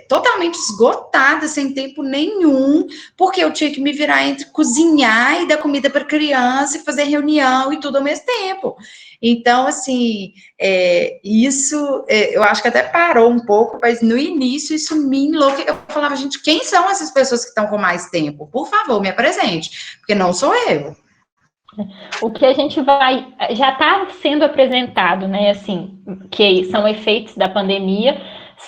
totalmente esgotada, sem tempo nenhum, porque eu tinha que me virar entre cozinhar e dar comida para criança e fazer reunião e tudo ao mesmo tempo. Então, assim, isso eu acho que até parou um pouco, mas no início isso me enlouqueceu. Eu falava, gente, quem são essas pessoas que estão com mais tempo? Por favor, me apresente, porque não sou eu. O que a gente já está sendo apresentado, né, assim, que são efeitos da pandemia,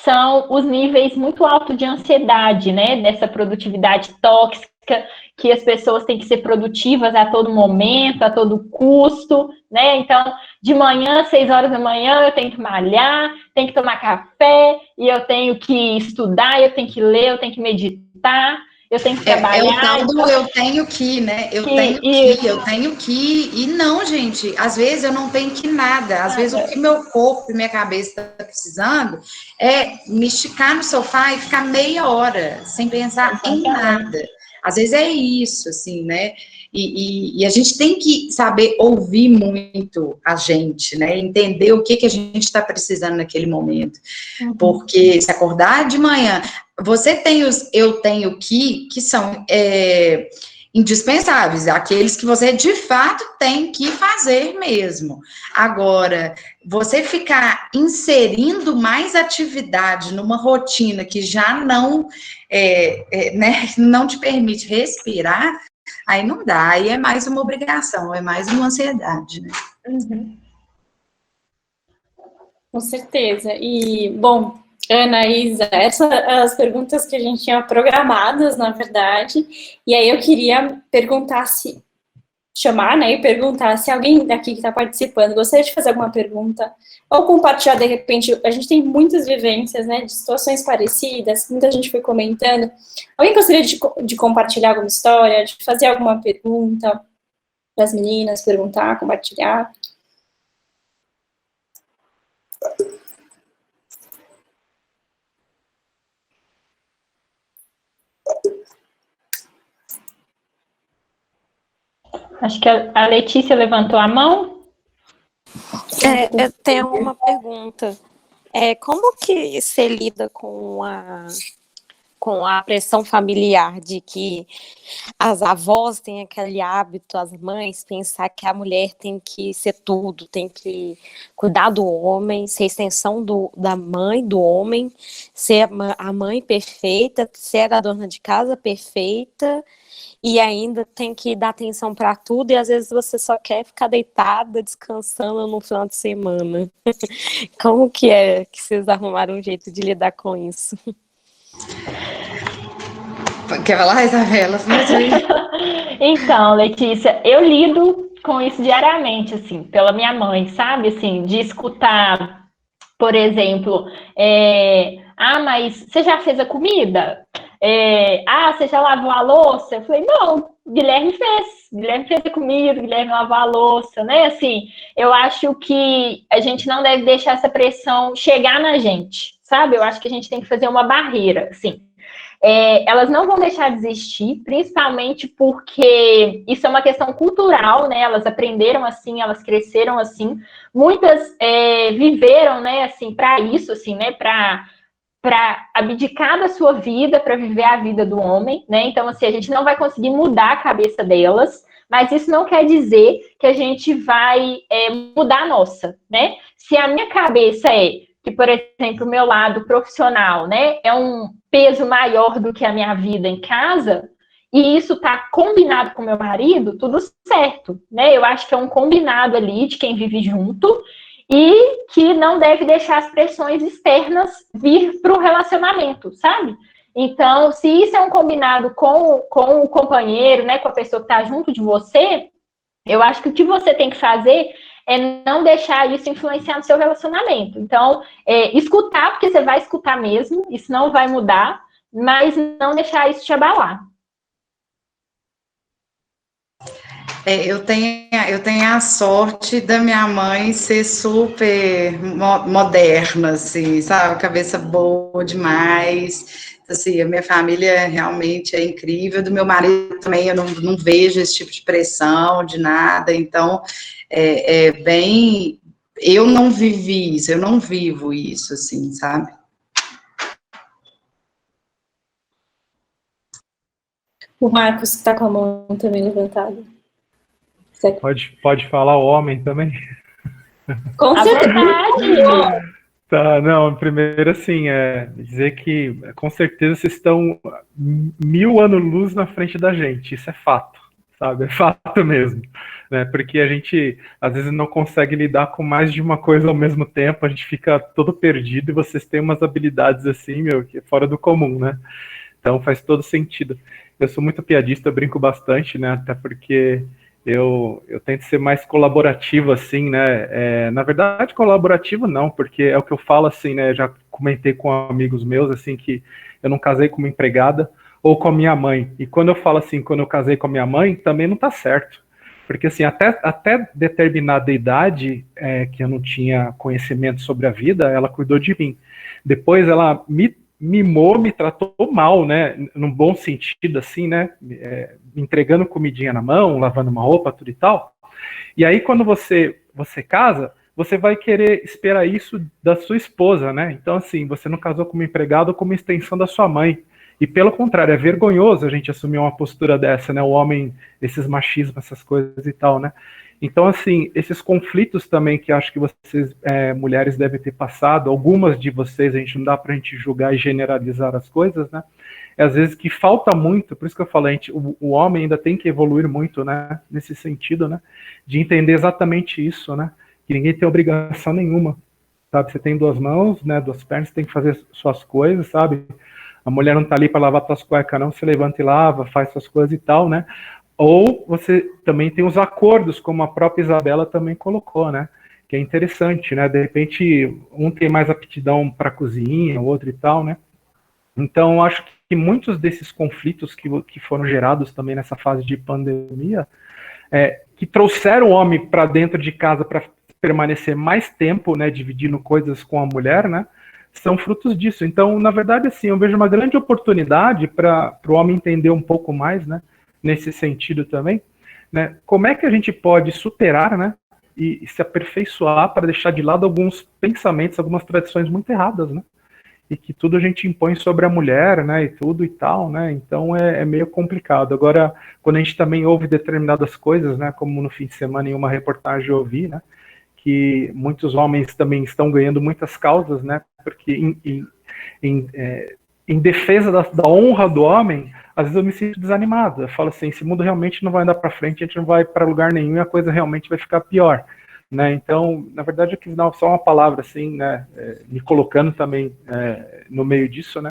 são os níveis muito altos de ansiedade, né, dessa produtividade tóxica, que as pessoas têm que ser produtivas a todo momento, a todo custo, né, então, de manhã, 6 horas da manhã, eu tenho que malhar, tenho que tomar café, e eu tenho que estudar, eu tenho que ler, eu tenho que meditar, eu tenho que trabalhar. O tal do eu tenho que, né? Eu tenho que. E não, gente, às vezes eu não tenho que nada. Às vezes o que meu corpo e minha cabeça está precisando é me esticar no sofá e ficar meia hora sem pensar em nada. Às vezes é isso, assim, né? E a gente tem que saber ouvir muito a gente, né? Entender o que a gente está precisando naquele momento. Porque se acordar de manhã, você tem os eu tenho que são indispensáveis, aqueles que você de fato tem que fazer mesmo. Agora, você ficar inserindo mais atividade numa rotina que já não, né, não te permite respirar, aí não dá, aí é mais uma obrigação, é mais uma ansiedade, né? Com certeza. E, bom, Ana, Isa, essas as perguntas que a gente tinha programadas, na verdade, e aí eu queria perguntar se, chamar, né, e perguntar se alguém daqui que está participando gostaria de fazer alguma pergunta, ou compartilhar, de repente, a gente tem muitas vivências, né, de situações parecidas, muita gente foi comentando. Alguém gostaria de compartilhar alguma história, de fazer alguma pergunta para as meninas, perguntar, compartilhar? Acho que a Letícia levantou a mão. Eu tenho uma pergunta. Como que você lida com a pressão familiar de que as avós têm aquele hábito, as mães, pensar que a mulher tem que ser tudo, tem que cuidar do homem, ser extensão da mãe, do homem, ser a mãe perfeita, ser a dona de casa perfeita, e ainda tem que dar atenção para tudo, e às vezes você só quer ficar deitada, descansando no final de semana. Como que é que vocês arrumaram um jeito de lidar com isso? Quer falar, Isabela? Então, Letícia, eu lido com isso diariamente, assim, pela minha mãe, sabe? Assim, de escutar, por exemplo, mas você já fez a comida? Você já lavou a louça? Eu falei, não, Guilherme fez a comida, Guilherme lavou a louça, né? Assim, eu acho que a gente não deve deixar essa pressão chegar na gente, sabe? Eu acho que a gente tem que fazer uma barreira, assim. Elas não vão deixar de existir, principalmente porque isso é uma questão cultural, né? Elas aprenderam assim, elas cresceram assim. Muitas viveram, né? Assim, para isso, assim, né? Para abdicar da sua vida, para viver a vida do homem, né? Então, assim, a gente não vai conseguir mudar a cabeça delas, mas isso não quer dizer que a gente vai mudar a nossa, né? Se a minha cabeça que, por exemplo, o meu lado profissional, né, é um peso maior do que a minha vida em casa, e isso está combinado com o meu marido, tudo certo, né? Eu acho que é um combinado ali de quem vive junto e que não deve deixar as pressões externas vir para o relacionamento, sabe? Então, se isso é um combinado com o companheiro, né, com a pessoa que está junto de você, eu acho que o que você tem que fazer é não deixar isso influenciar no seu relacionamento. Então, escutar, porque você vai escutar mesmo, isso não vai mudar, mas não deixar isso te abalar. Eu tenho a sorte da minha mãe ser super moderna, assim, sabe? Cabeça boa demais. Assim, a minha família realmente é incrível. Do meu marido também, eu não vejo esse tipo de pressão, de nada. Então, bem... Eu não vivi isso, eu não vivo isso, assim, sabe? O Marcos está com a mão também levantada. Pode falar o homem também? Com certeza. Tá, não, primeiro assim, dizer que com certeza vocês estão 1000 anos-luz na frente da gente, isso é fato, sabe? É fato mesmo, né? Porque a gente às vezes não consegue lidar com mais de uma coisa ao mesmo tempo, a gente fica todo perdido e vocês têm umas habilidades assim, que é fora do comum, né? Então faz todo sentido. Eu sou muito piadista, eu brinco bastante, né? Até porque eu tento ser mais colaborativo, assim, né? Na verdade, colaborativo não, porque é o que eu falo, assim, né? Já comentei com amigos meus, assim, que eu não casei com uma empregada ou com a minha mãe. E quando eu falo assim, quando eu casei com a minha mãe, também não tá certo. Porque, assim, até determinada idade, que eu não tinha conhecimento sobre a vida, ela cuidou de mim. Depois ela me mimou, me tratou mal, né, num bom sentido, assim, né, entregando comidinha na mão, lavando uma roupa, tudo e tal. E aí, quando você casa, você vai querer esperar isso da sua esposa, né? Então, assim, você não casou como empregado ou como extensão da sua mãe. E, pelo contrário, é vergonhoso a gente assumir uma postura dessa, né? O homem, esses machismos, essas coisas e tal, né? Então, assim, esses conflitos também que acho que vocês, mulheres, devem ter passado, algumas de vocês, a gente não dá pra gente julgar e generalizar as coisas, né? Às vezes que falta muito, por isso que eu falei, o homem ainda tem que evoluir muito, né? Nesse sentido, né? De entender exatamente isso, né? Que ninguém tem obrigação nenhuma, sabe? Você tem 2 mãos, né? 2 pernas, você tem que fazer suas coisas, sabe? A mulher não tá ali para lavar suas cuecas, não. Você levanta e lava, faz suas coisas e tal, né? Ou você também tem os acordos, como a própria Isabela também colocou, né? Que é interessante, né? De repente, um tem mais aptidão para cozinha, o outro e tal, né? Então, acho que muitos desses conflitos que foram gerados também nessa fase de pandemia, que trouxeram o homem para dentro de casa para permanecer mais tempo, né? Dividindo coisas com a mulher, né? São frutos disso. Então, na verdade, assim, eu vejo uma grande oportunidade para o homem entender um pouco mais, né? Nesse sentido também, né? Como é que a gente pode superar, né? E se aperfeiçoar para deixar de lado alguns pensamentos, algumas tradições muito erradas, né? E que tudo a gente impõe sobre a mulher, né? E tudo e tal, né? Então é meio complicado. Agora, quando a gente também ouve determinadas coisas, né? Como no fim de semana em uma reportagem eu ouvi, né? Que muitos homens também estão ganhando muitas causas, né? Porque em defesa da honra do homem, às vezes eu me sinto desanimado. Eu falo assim, esse mundo realmente não vai andar para frente, a gente não vai para lugar nenhum e a coisa realmente vai ficar pior, né? Então, na verdade, eu quis dar só uma palavra assim, né? Me colocando também no meio disso, né?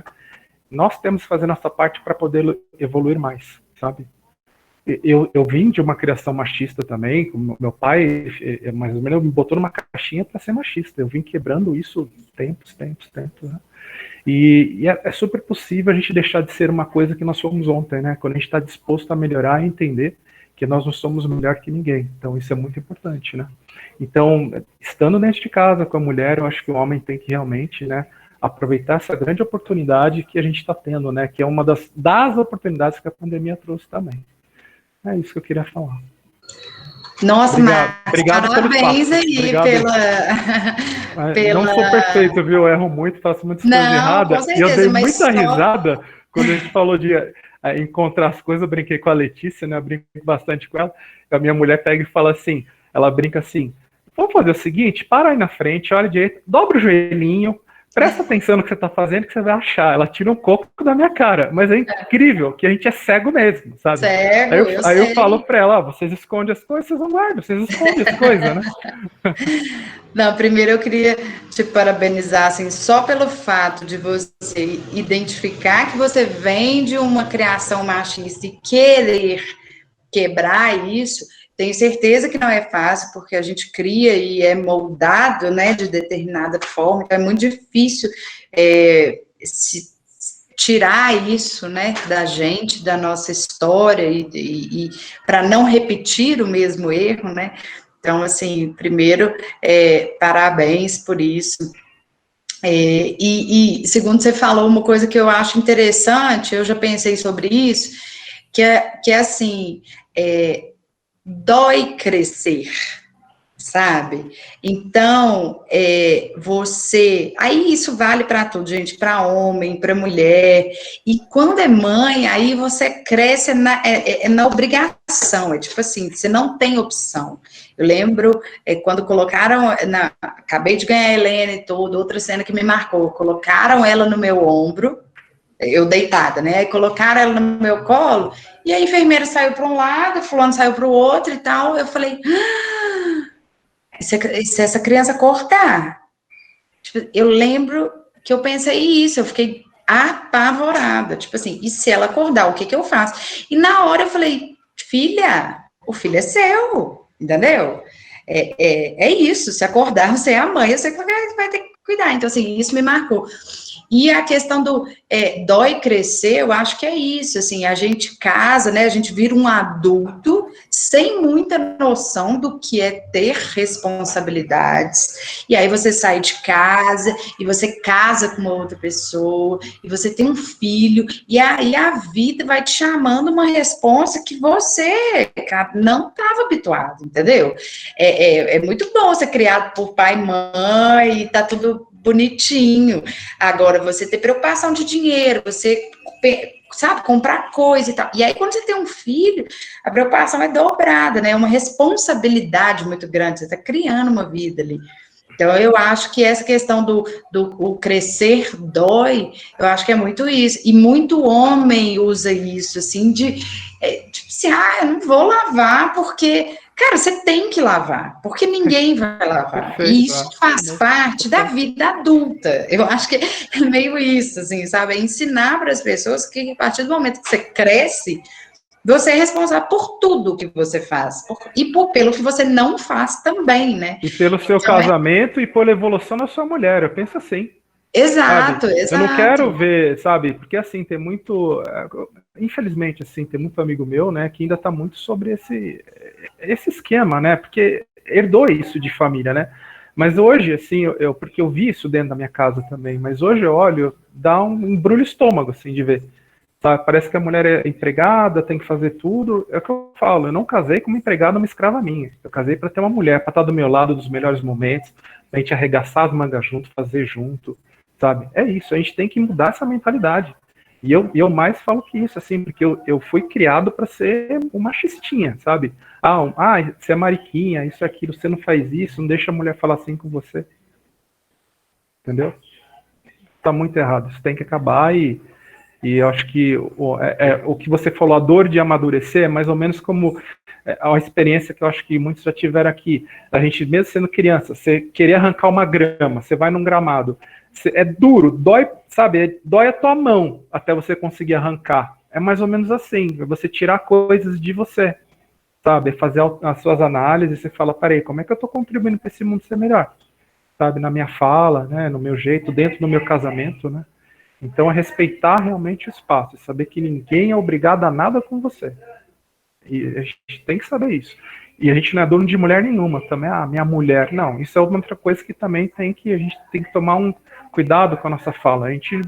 Nós temos que fazer nossa parte para poder evoluir mais, sabe? Eu vim de uma criação machista também, meu pai, mais ou menos, me botou numa caixinha para ser machista. Eu vim quebrando isso tempos, né? E é super possível a gente deixar de ser uma coisa que nós fomos ontem, né? Quando a gente está disposto a melhorar e entender que nós não somos melhor que ninguém. Então, isso é muito importante, né? Então, estando dentro de casa com a mulher, eu acho que o homem tem que realmente, né, aproveitar essa grande oportunidade que a gente está tendo, né? Que é uma das oportunidades que a pandemia trouxe também. É isso que eu queria falar. Nossa, obrigado parabéns aí obrigado. pela... Não sou perfeito, viu? Eu erro muito, faço muitas coisas erradas. Com E eu certeza, dei mas muita risada quando a gente falou de encontrar as coisas. Eu brinquei com a Letícia, né? Eu brinco bastante com ela. A minha mulher pega e fala assim, ela brinca assim, vamos fazer o seguinte, para aí na frente, olha direito, dobra o joelhinho, presta atenção no que você está fazendo que você vai achar. Ela tira um coco da minha cara, mas é incrível que a gente é cego mesmo, sabe? Cego, aí eu falo para ela, vocês escondem as coisas, vocês não guardam, vocês escondem as coisas, né? Não, primeiro eu queria te parabenizar, assim, só pelo fato de você identificar que você vem de uma criação machista e querer quebrar isso. Tenho certeza que não é fácil, porque a gente cria e é moldado, né, de determinada forma, então é muito difícil tirar isso, né, da gente, da nossa história, e para não repetir o mesmo erro, né. Então, assim, primeiro, parabéns por isso. E segundo você falou uma coisa que eu acho interessante, eu já pensei sobre isso, que é assim, dói crescer, sabe? Então, aí isso vale para tudo, gente, para homem, para mulher, e quando é mãe, aí você cresce na obrigação, tipo assim, você não tem opção. Eu lembro quando colocaram, acabei de ganhar a Helena e tudo, outra cena que me marcou, colocaram ela no meu ombro, eu deitada, né? Aí colocaram ela no meu colo, e a enfermeira saiu para um lado, o fulano saiu para o outro e tal. Eu falei, se essa criança cortar? Tipo, eu lembro que eu pensei isso, eu fiquei apavorada. Tipo assim, e se ela acordar, o que eu faço? E na hora eu falei, filha, o filho é seu, entendeu? É isso, se acordar, você é a mãe, você vai ter que cuidar. Então, assim, isso me marcou. E a questão do dói crescer, eu acho que é isso, assim, a gente casa, né, a gente vira um adulto sem muita noção do que é ter responsabilidades, e aí você sai de casa, e você casa com uma outra pessoa, e você tem um filho, e aí a vida vai te chamando uma responsa que você, cara, não estava habituado, entendeu? É muito bom ser criado por pai e mãe, e tá tudo bonitinho. Agora, você ter preocupação de dinheiro, você, sabe, comprar coisa e tal. E aí, quando você tem um filho, a preocupação é dobrada, né? É uma responsabilidade muito grande. Você está criando uma vida ali. Então, eu acho que essa questão do crescer dói, eu acho que é muito isso. E muito homem usa isso, assim, tipo assim, eu não vou lavar porque... Cara, você tem que lavar, porque ninguém vai lavar. Perfeito, E isso faz parte da vida adulta. Eu acho que é meio isso, assim, sabe? É ensinar para as pessoas que a partir do momento que você cresce, você é responsável por tudo que você faz. Pelo que você não faz também, né? E pelo seu casamento e pela evolução da sua mulher. Eu penso assim. Exato, sabe? exato. Eu não quero ver, sabe? Porque assim, tem muito... Infelizmente, assim, tem muito amigo meu, né, que ainda tá muito sobre esse esquema, né? Porque herdou isso de família, né? Mas hoje, assim, porque eu vi isso dentro da minha casa também, mas hoje eu olho, dá um embrulho estômago, assim, de ver. sabe? Parece que a mulher é empregada, tem que fazer tudo. É o que eu falo, eu não casei como empregada, uma escrava minha. Eu casei para ter uma mulher, para estar do meu lado dos melhores momentos, pra gente arregaçar as mangas junto, fazer junto, sabe? É isso, a gente tem que mudar essa mentalidade. E eu mais falo que isso, assim, porque eu fui criado para ser um machistinha, sabe? Você é mariquinha, isso, aquilo, você não faz isso, não deixa a mulher falar assim com você. Entendeu? Tá muito errado, isso tem que acabar e eu acho que o que você falou, a dor de amadurecer, é mais ou menos como a experiência que eu acho que muitos já tiveram aqui. A gente, mesmo sendo criança, você querer arrancar uma grama, você vai num gramado, é duro, dói, sabe? Dói a tua mão até você conseguir arrancar. É mais ou menos assim, é você tirar coisas de você, sabe? Fazer as suas análises, você fala, peraí, como é que eu tô contribuindo para esse mundo ser melhor? Sabe? Na minha fala, né? No meu jeito, dentro do meu casamento, né? Então, é respeitar realmente o espaço, saber que ninguém é obrigado a nada com você. E a gente tem que saber isso. E a gente não é dono de mulher nenhuma também, minha mulher. Não, isso é outra coisa que também a gente tem que tomar um cuidado com a nossa fala. A gente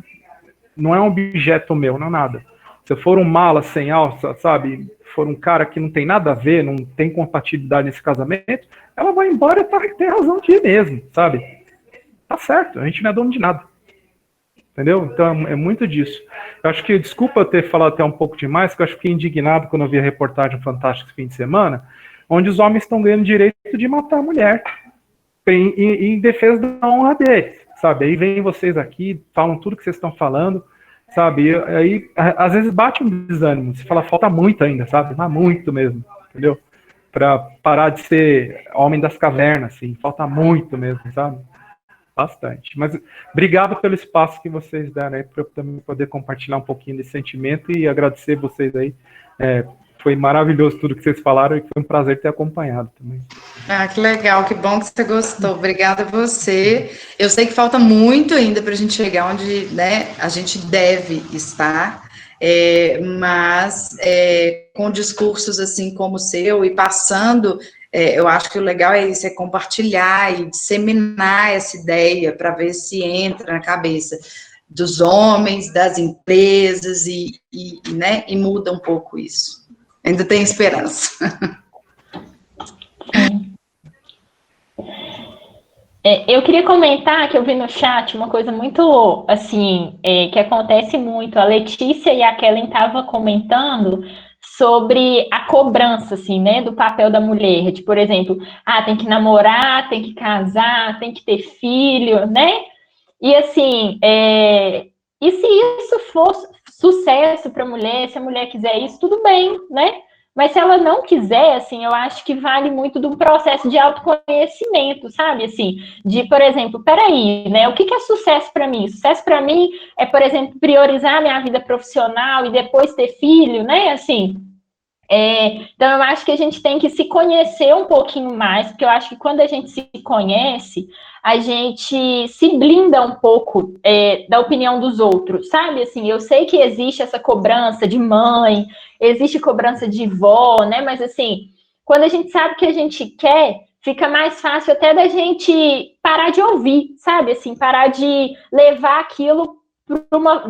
não é um objeto meu, não é nada. Se eu for um mala sem alça, sabe, for um cara que não tem nada a ver, não tem compatibilidade nesse casamento, ela vai embora e tem razão de ir mesmo, sabe? Tá certo, a gente não é dono de nada. Entendeu? Então é muito disso. Eu acho que, desculpa eu ter falado até um pouco demais, porque eu acho que fiquei indignado quando eu vi a reportagem fantástica esse fim de semana, onde os homens estão ganhando direito de matar a mulher em defesa da honra deles, sabe? Aí vem vocês aqui, falam tudo que vocês estão falando, sabe? E aí às vezes bate um desânimo, você fala, falta muito ainda, sabe? Mas muito mesmo, entendeu? Para parar de ser homem das cavernas, assim, falta muito mesmo, sabe? Bastante. Mas obrigado pelo espaço que vocês deram aí para eu também poder compartilhar um pouquinho desse sentimento e agradecer vocês aí. Foi maravilhoso tudo que vocês falaram e foi um prazer ter acompanhado também. Que legal, que bom que você gostou. Obrigada a você. Eu sei que falta muito ainda para a gente chegar onde, né, a gente deve estar, mas com discursos assim como o seu e passando. Eu acho que o legal é isso, é compartilhar e disseminar essa ideia para ver se entra na cabeça dos homens, das empresas né, e muda um pouco isso. Ainda tem esperança. Eu queria comentar que eu vi no chat uma coisa muito, assim, que acontece muito. A Letícia e a Kellen estavam comentando sobre a cobrança, assim, né, do papel da mulher, de, por exemplo, tem que namorar, tem que casar, tem que ter filho, né, e assim, e se isso for sucesso para a mulher, se a mulher quiser isso, tudo bem, né, mas se ela não quiser, assim, eu acho que vale muito do processo de autoconhecimento, sabe, assim, de, por exemplo, peraí, né, o que é sucesso para mim? Sucesso para mim é, por exemplo, priorizar a minha vida profissional e depois ter filho, né, assim, então eu acho que a gente tem que se conhecer um pouquinho mais, porque eu acho que quando a gente se conhece, a gente se blinda um pouco da opinião dos outros, sabe? Assim, eu sei que existe essa cobrança de mãe, existe cobrança de vó, né? Mas assim, quando a gente sabe o que a gente quer, fica mais fácil até da gente parar de ouvir, sabe? Assim, parar de levar aquilo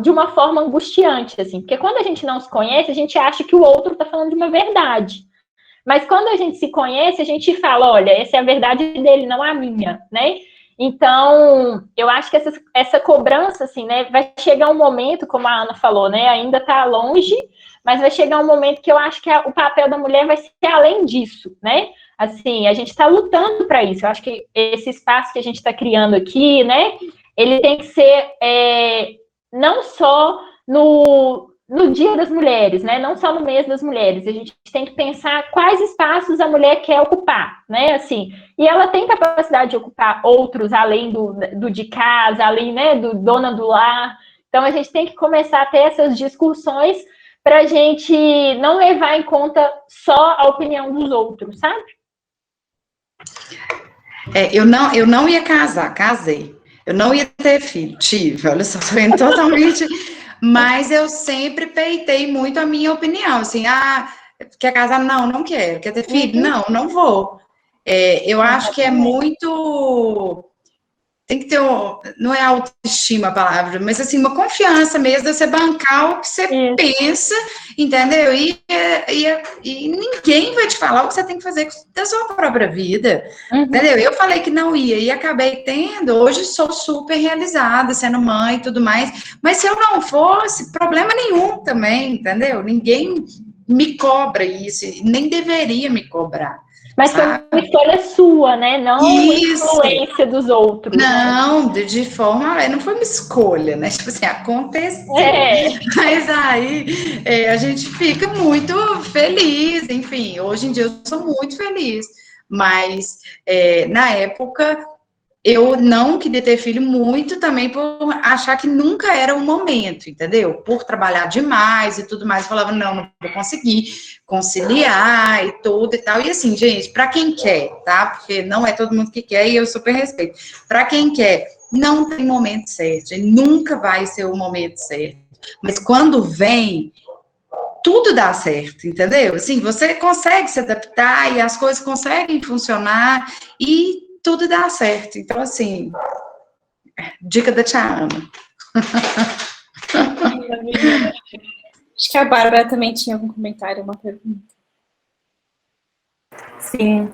de uma forma angustiante, assim, porque quando a gente não se conhece, a gente acha que o outro está falando de uma verdade. Mas quando a gente se conhece, a gente fala, olha, essa é a verdade dele, não a minha, né? Então, eu acho que essa cobrança, assim, né, vai chegar um momento, como a Ana falou, né, ainda está longe, mas vai chegar um momento que eu acho que o papel da mulher vai ser além disso, né? Assim, a gente está lutando para isso. Eu acho que esse espaço que a gente está criando aqui, né, ele tem que ser não só no Dia das Mulheres, né? Não só no mês das mulheres. A gente tem que pensar quais espaços a mulher quer ocupar, né? Assim, e ela tem capacidade de ocupar outros, além do de casa, além, né, do dona do lar. Então, a gente tem que começar a ter essas discussões para a gente não levar em conta só a opinião dos outros, sabe? Eu não ia casar, casei. Eu não ia ter filho, tive, olha só, tô indo totalmente... Mas eu sempre peitei muito a minha opinião, assim, quer casar? Não quero. Quer ter filho? Não vou. Eu acho que é muito tem que ter, não é autoestima a palavra, mas assim, uma confiança mesmo, de você bancar o que você pensa, entendeu? E ninguém vai te falar o que você tem que fazer da sua própria vida, entendeu? Eu falei que não ia e acabei tendo, hoje sou super realizada, sendo mãe e tudo mais, mas se eu não fosse, problema nenhum também, entendeu? Ninguém me cobra isso, nem deveria me cobrar. Mas sabe? foi uma escolha sua, né? Não uma Isso. influência dos outros. Não, de forma, não foi uma escolha, né? Tipo assim, aconteceu. Mas aí a gente fica muito feliz, enfim, hoje em dia eu sou muito feliz. Mas na época eu não queria ter filho muito também por achar que nunca era o momento, entendeu? Por trabalhar demais e tudo mais, eu falava, não vou conseguir conciliar e tudo e tal. E assim, gente, para quem quer, tá? Porque não é todo mundo que quer e eu super respeito. Para quem quer, não tem momento certo, e nunca vai ser o momento certo. Mas quando vem, tudo dá certo, entendeu? Assim, você consegue se adaptar e as coisas conseguem funcionar e tudo dá certo. Então, assim, dica da tia Ana. Acho que a Bárbara também tinha algum comentário, uma pergunta. Sim,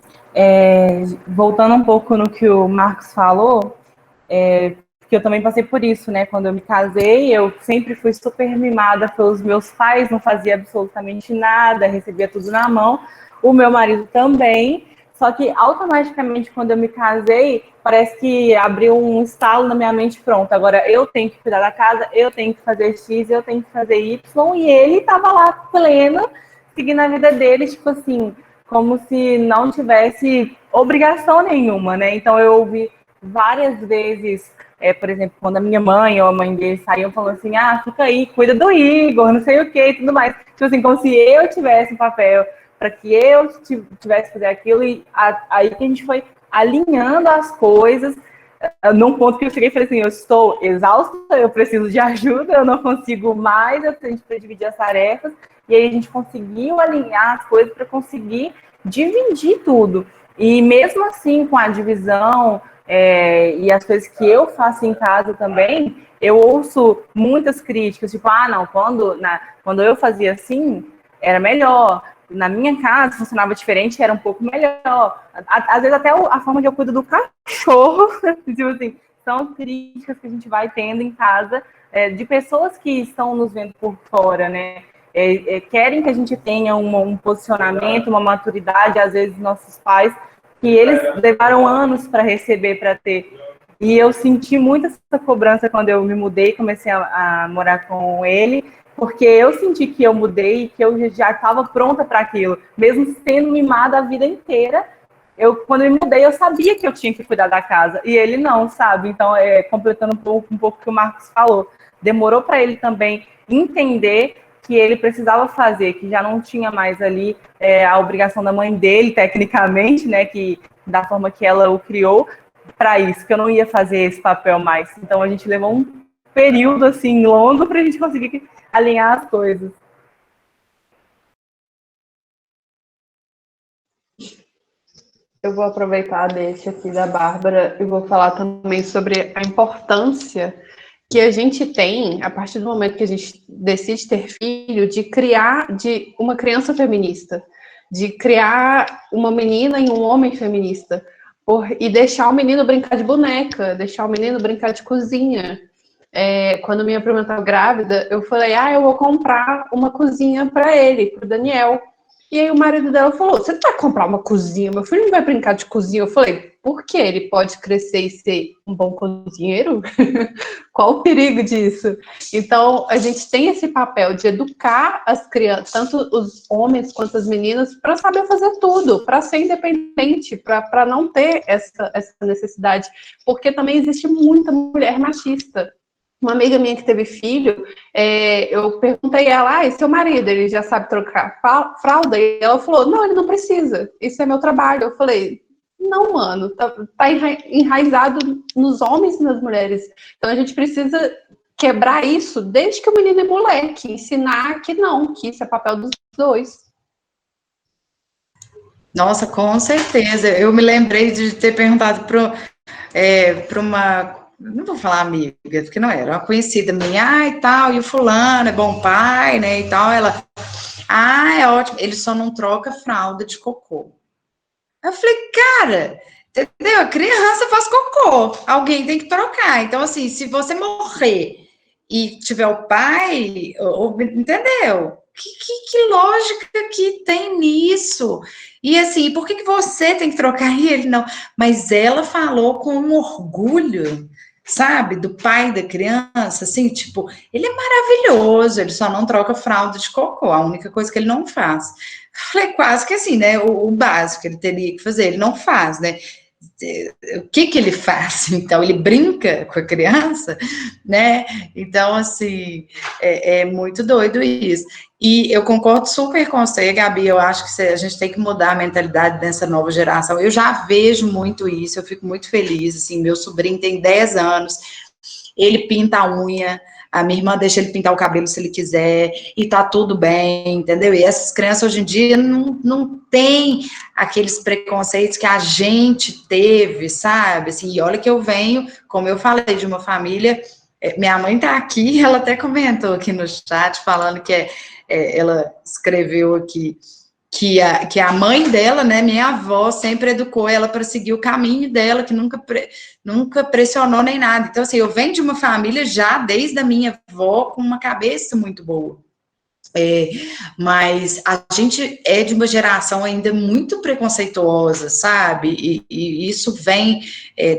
voltando um pouco no que o Marcos falou, porque eu também passei por isso, né? Quando eu me casei, eu sempre fui super mimada pelos meus pais, não fazia absolutamente nada, recebia tudo na mão. O meu marido também, só que automaticamente quando eu me casei, parece que abriu um estalo na minha mente, pronto, agora eu tenho que cuidar da casa, eu tenho que fazer X, eu tenho que fazer Y, e ele estava lá pleno, seguindo a vida dele, tipo assim, como se não tivesse obrigação nenhuma, né? Então eu ouvi várias vezes, por exemplo, quando a minha mãe ou a mãe dele saíam falando assim, fica aí, cuida do Igor, não sei o que e tudo mais. Tipo assim, como se eu tivesse um papel para que eu tivesse que fazer aquilo, e aí que a gente foi alinhando as coisas, num ponto que eu cheguei e falei assim, eu estou exausta, eu preciso de ajuda, eu não consigo mais, a gente precisa dividir as tarefas, e aí a gente conseguiu alinhar as coisas para conseguir dividir tudo. E mesmo assim, com a divisão e as coisas que eu faço em casa também, eu ouço muitas críticas, tipo, não, quando eu fazia assim, era melhor. Na minha casa funcionava diferente, era um pouco melhor. Às vezes até a forma que eu cuido do cachorro, tipo assim, são críticas que a gente vai tendo em casa de pessoas que estão nos vendo por fora, né? Querem que a gente tenha um posicionamento, uma maturidade, às vezes nossos pais, que eles levaram anos para receber, para ter. E eu senti muito essa cobrança quando eu me mudei, comecei a morar com ele, porque eu senti que eu mudei, que eu já estava pronta para aquilo, mesmo sendo mimada a vida inteira. Quando eu me mudei, eu sabia que eu tinha que cuidar da casa, e ele não, sabe? Então, completando um pouco o que o Marcos falou, demorou para ele também entender que ele precisava fazer, que já não tinha mais ali a obrigação da mãe dele, tecnicamente, né, que da forma que ela o criou, para isso, que eu não ia fazer esse papel mais. Então, a gente levou um período, assim, longo para a gente conseguir alinhar as coisas. Eu vou aproveitar a deixa aqui da Bárbara e vou falar também sobre a importância que a gente tem, a partir do momento que a gente decide ter filho, de criar uma criança feminista, de criar uma menina e um homem feminista, e deixar o menino brincar de boneca, deixar o menino brincar de cozinha. Quando minha prima estava grávida, eu falei, eu vou comprar uma cozinha para ele, para o Daniel. E aí o marido dela falou, você não vai comprar uma cozinha? Meu filho não vai brincar de cozinha. Eu falei, por quê? Ele pode crescer e ser um bom cozinheiro? Qual o perigo disso? Então, a gente tem esse papel de educar as crianças, tanto os homens quanto as meninas, para saber fazer tudo, para ser independente, para não ter essa necessidade. Porque também existe muita mulher machista. Uma amiga minha que teve filho, eu perguntei a ela, e seu marido, ele já sabe trocar fralda? E ela falou, não, ele não precisa, isso é meu trabalho. Eu falei, não, mano, tá enraizado nos homens e nas mulheres. Então a gente precisa quebrar isso desde que o menino é moleque, ensinar que não, que isso é papel dos dois. Nossa, com certeza. Eu me lembrei de ter perguntado para uma, não vou falar amiga, porque não era, uma conhecida minha, e tal, e o fulano é bom pai, né, e tal, ela, é ótimo, ele só não troca fralda de cocô. Eu falei, cara, entendeu? A criança faz cocô, alguém tem que trocar. Então, assim, se você morrer e tiver o pai, entendeu? Que lógica que tem nisso? E assim, por que você tem que trocar e ele não? Mas ela falou com um orgulho, sabe, do pai da criança, assim, tipo, ele é maravilhoso, ele só não troca fralda de cocô, a única coisa que ele não faz. Falei, quase que assim, né? O básico que ele teria que fazer, ele não faz, né? O que ele faz? Então, ele brinca com a criança, né? Então, assim, é muito doido isso. E eu concordo super com você, Gabi, eu acho que a gente tem que mudar a mentalidade dessa nova geração. Eu já vejo muito isso, eu fico muito feliz, assim, meu sobrinho tem 10 anos, ele pinta a unha, a minha irmã deixa ele pintar o cabelo se ele quiser, e tá tudo bem, entendeu? E essas crianças hoje em dia não tem aqueles preconceitos que a gente teve, sabe? Assim, e olha que eu venho, como eu falei, de uma família, minha mãe tá aqui, ela até comentou aqui no chat, falando que ela escreveu aqui, que a mãe dela, né, minha avó, sempre educou ela para seguir o caminho dela, que nunca pressionou nem nada. Então, assim, eu venho de uma família já, desde a minha avó, com uma cabeça muito boa. Mas a gente é de uma geração ainda muito preconceituosa, sabe? E isso vem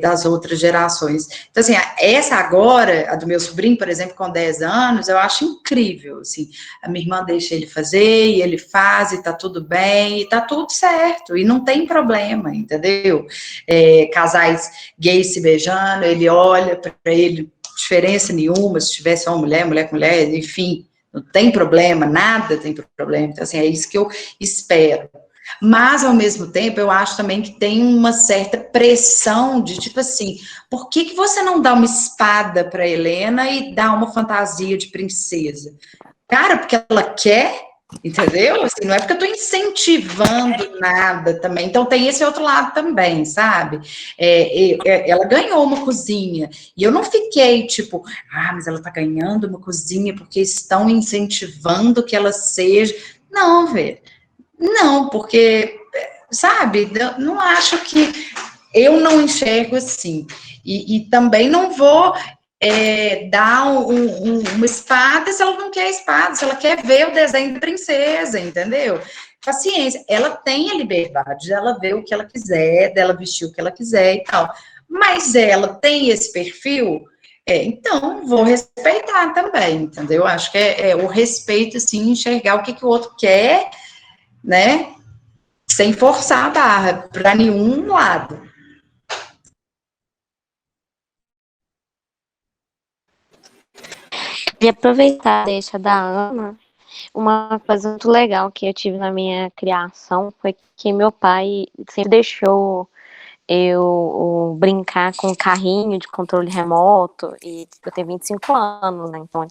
das outras gerações. Então, assim, essa agora, a do meu sobrinho, por exemplo, com 10 anos, eu acho incrível, assim, a minha irmã deixa ele fazer, e ele faz, e tá tudo bem, e tá tudo certo, e não tem problema, entendeu? Casais gays se beijando, ele olha para ele, diferença nenhuma, se tivesse uma mulher, mulher com mulher, enfim, não tem problema, nada tem problema. Então, assim, é isso que eu espero. Mas, ao mesmo tempo, eu acho também que tem uma certa pressão de, tipo assim, por que você não dá uma espada para Helena e dá uma fantasia de princesa? Cara, porque ela quer, entendeu? Assim, não é porque eu estou incentivando nada também. Então, tem esse outro lado também, sabe? Ela ganhou uma cozinha. E eu não fiquei, tipo, mas ela está ganhando uma cozinha porque estão incentivando que ela seja. Não, velho. Não, porque, sabe, eu não acho que. Eu não enxergo assim. E também não vou dar uma espada se ela não quer espada, se ela quer ver o desenho de princesa, entendeu? Paciência, ela tem a liberdade dela ver o que ela quiser, dela vestir o que ela quiser e tal. Mas ela tem esse perfil, então vou respeitar também, entendeu? Acho que é o respeito, assim, enxergar o que o outro quer, né? Sem forçar a barra para nenhum lado. E aproveitar a deixa da Ana, uma coisa muito legal que eu tive na minha criação foi que meu pai sempre deixou eu brincar com carrinho de controle remoto, e eu tenho 25 anos, né? Então,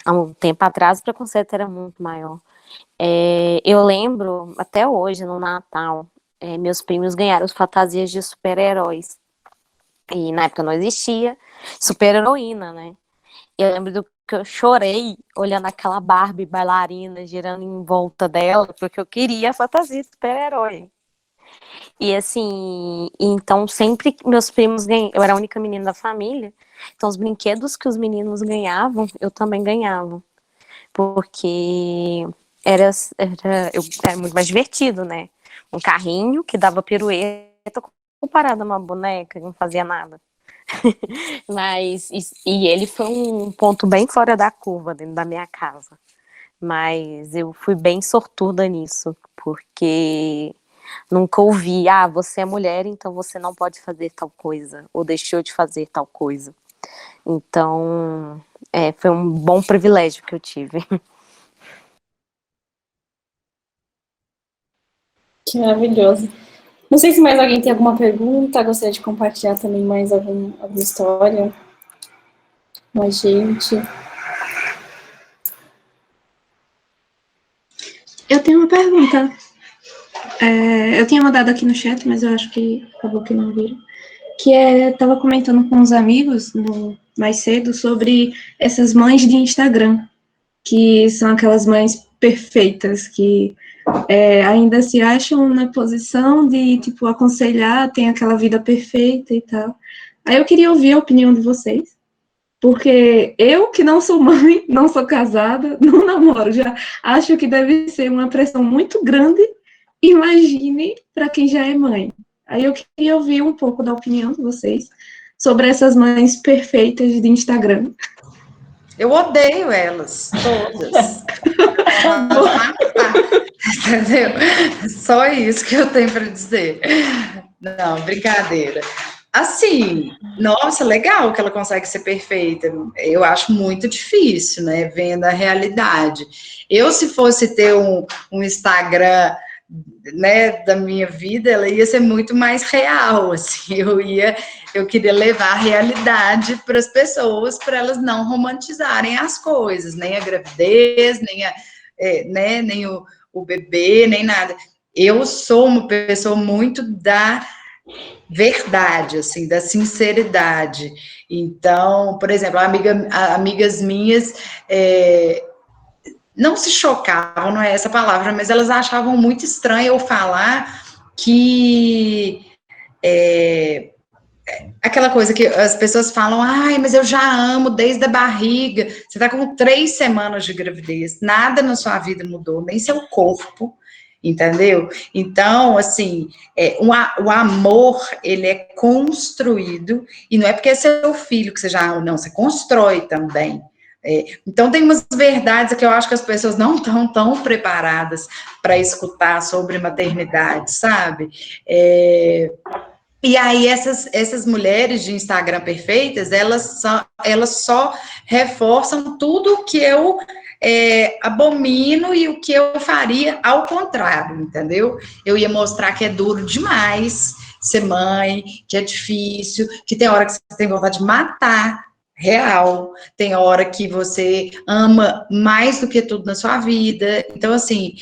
há um tempo atrás o preconceito era muito maior. Eu lembro, até hoje, no Natal, meus primos ganharam fantasias de super-heróis. E na época não existia super-heroína, né? Eu lembro do que eu chorei olhando aquela Barbie bailarina girando em volta dela, porque eu queria a fantasia de super-herói. E assim, então sempre meus primos ganhavam, eu era a única menina da família, então os brinquedos que os meninos ganhavam, eu também ganhava. Porque era muito mais divertido, né? Um carrinho que dava pirueta comparado a uma boneca que não fazia nada. Mas, e ele foi um ponto bem fora da curva dentro da minha casa. Mas eu fui bem sortuda nisso, porque nunca ouvi, você é mulher, então você não pode fazer tal coisa, ou deixou de fazer tal coisa. Então, foi um bom privilégio que eu tive. Que maravilhoso. Não sei se mais alguém tem alguma pergunta, gostaria de compartilhar também mais alguma história com a gente. Eu tenho uma pergunta. Eu tinha mandado aqui no chat, mas eu acho que acabou que não viram. que estava comentando com uns amigos mais cedo sobre essas mães de Instagram, que são aquelas mães perfeitas, que ainda se acham na posição de, tipo, aconselhar, tem aquela vida perfeita e tal. Aí eu queria ouvir a opinião de vocês, porque eu, que não sou mãe, não sou casada, não namoro, já acho que deve ser uma pressão muito grande, imagine para quem já é mãe. Aí eu queria ouvir um pouco da opinião de vocês sobre essas mães perfeitas de Instagram. Eu odeio elas, todas. Entendeu? Só isso que eu tenho para dizer. Não, brincadeira. Assim, nossa, legal que ela consegue ser perfeita. Eu acho muito difícil, né? Vendo a realidade. Eu, se fosse ter um Instagram, né, da minha vida, ela ia ser muito mais real, assim. Eu queria levar a realidade para as pessoas, para elas não romantizarem as coisas, nem a gravidez, nem o bebê, nem nada. Eu sou uma pessoa muito da verdade, assim, da sinceridade. Então, por exemplo, amigas minhas não se chocavam, não é essa palavra, mas elas achavam muito estranho eu falar que aquela coisa que as pessoas falam, ai, mas eu já amo desde a barriga. Você está com 3 semanas de gravidez, nada na sua vida mudou, nem seu corpo, entendeu? Então, assim, o amor, ele é construído, e não é porque é seu filho que você já ama, não, você constrói também. Então, tem umas verdades que eu acho que as pessoas não estão tão preparadas para escutar sobre maternidade, sabe? E aí, essas mulheres de Instagram perfeitas, elas só reforçam tudo o que eu abomino e o que eu faria ao contrário, entendeu? Eu ia mostrar que é duro demais ser mãe, que é difícil, que tem hora que você tem vontade de matar, real, tem hora que você ama mais do que tudo na sua vida. Então, assim,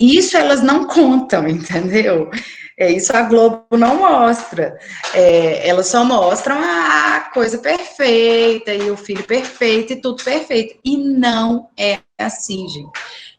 isso elas não contam, entendeu? Isso a Globo não mostra. Elas só mostram a coisa perfeita e o filho perfeito e tudo perfeito. E não é assim, gente.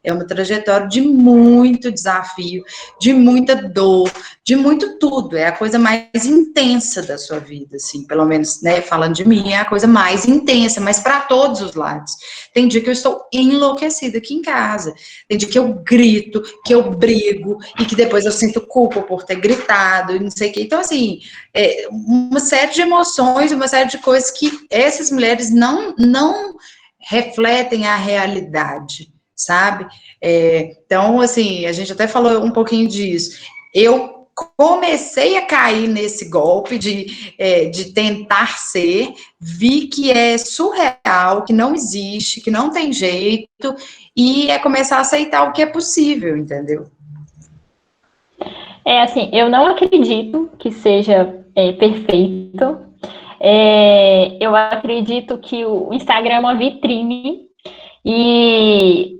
É uma trajetória de muito desafio, de muita dor, de muito tudo. É a coisa mais intensa da sua vida, assim, pelo menos, né, falando de mim, é a coisa mais intensa, mas para todos os lados. Tem dia que eu estou enlouquecida aqui em casa, tem dia que eu grito, que eu brigo, e que depois eu sinto culpa por ter gritado, e não sei o quê. Então, assim, uma série de emoções, uma série de coisas que essas mulheres não refletem a realidade, sabe? Então, assim, a gente até falou um pouquinho disso. Eu comecei a cair nesse golpe de tentar ser, vi que é surreal, que não existe, que não tem jeito, e começar a aceitar o que é possível, entendeu? Assim, eu não acredito que seja perfeito. Eu acredito que o Instagram é uma vitrine e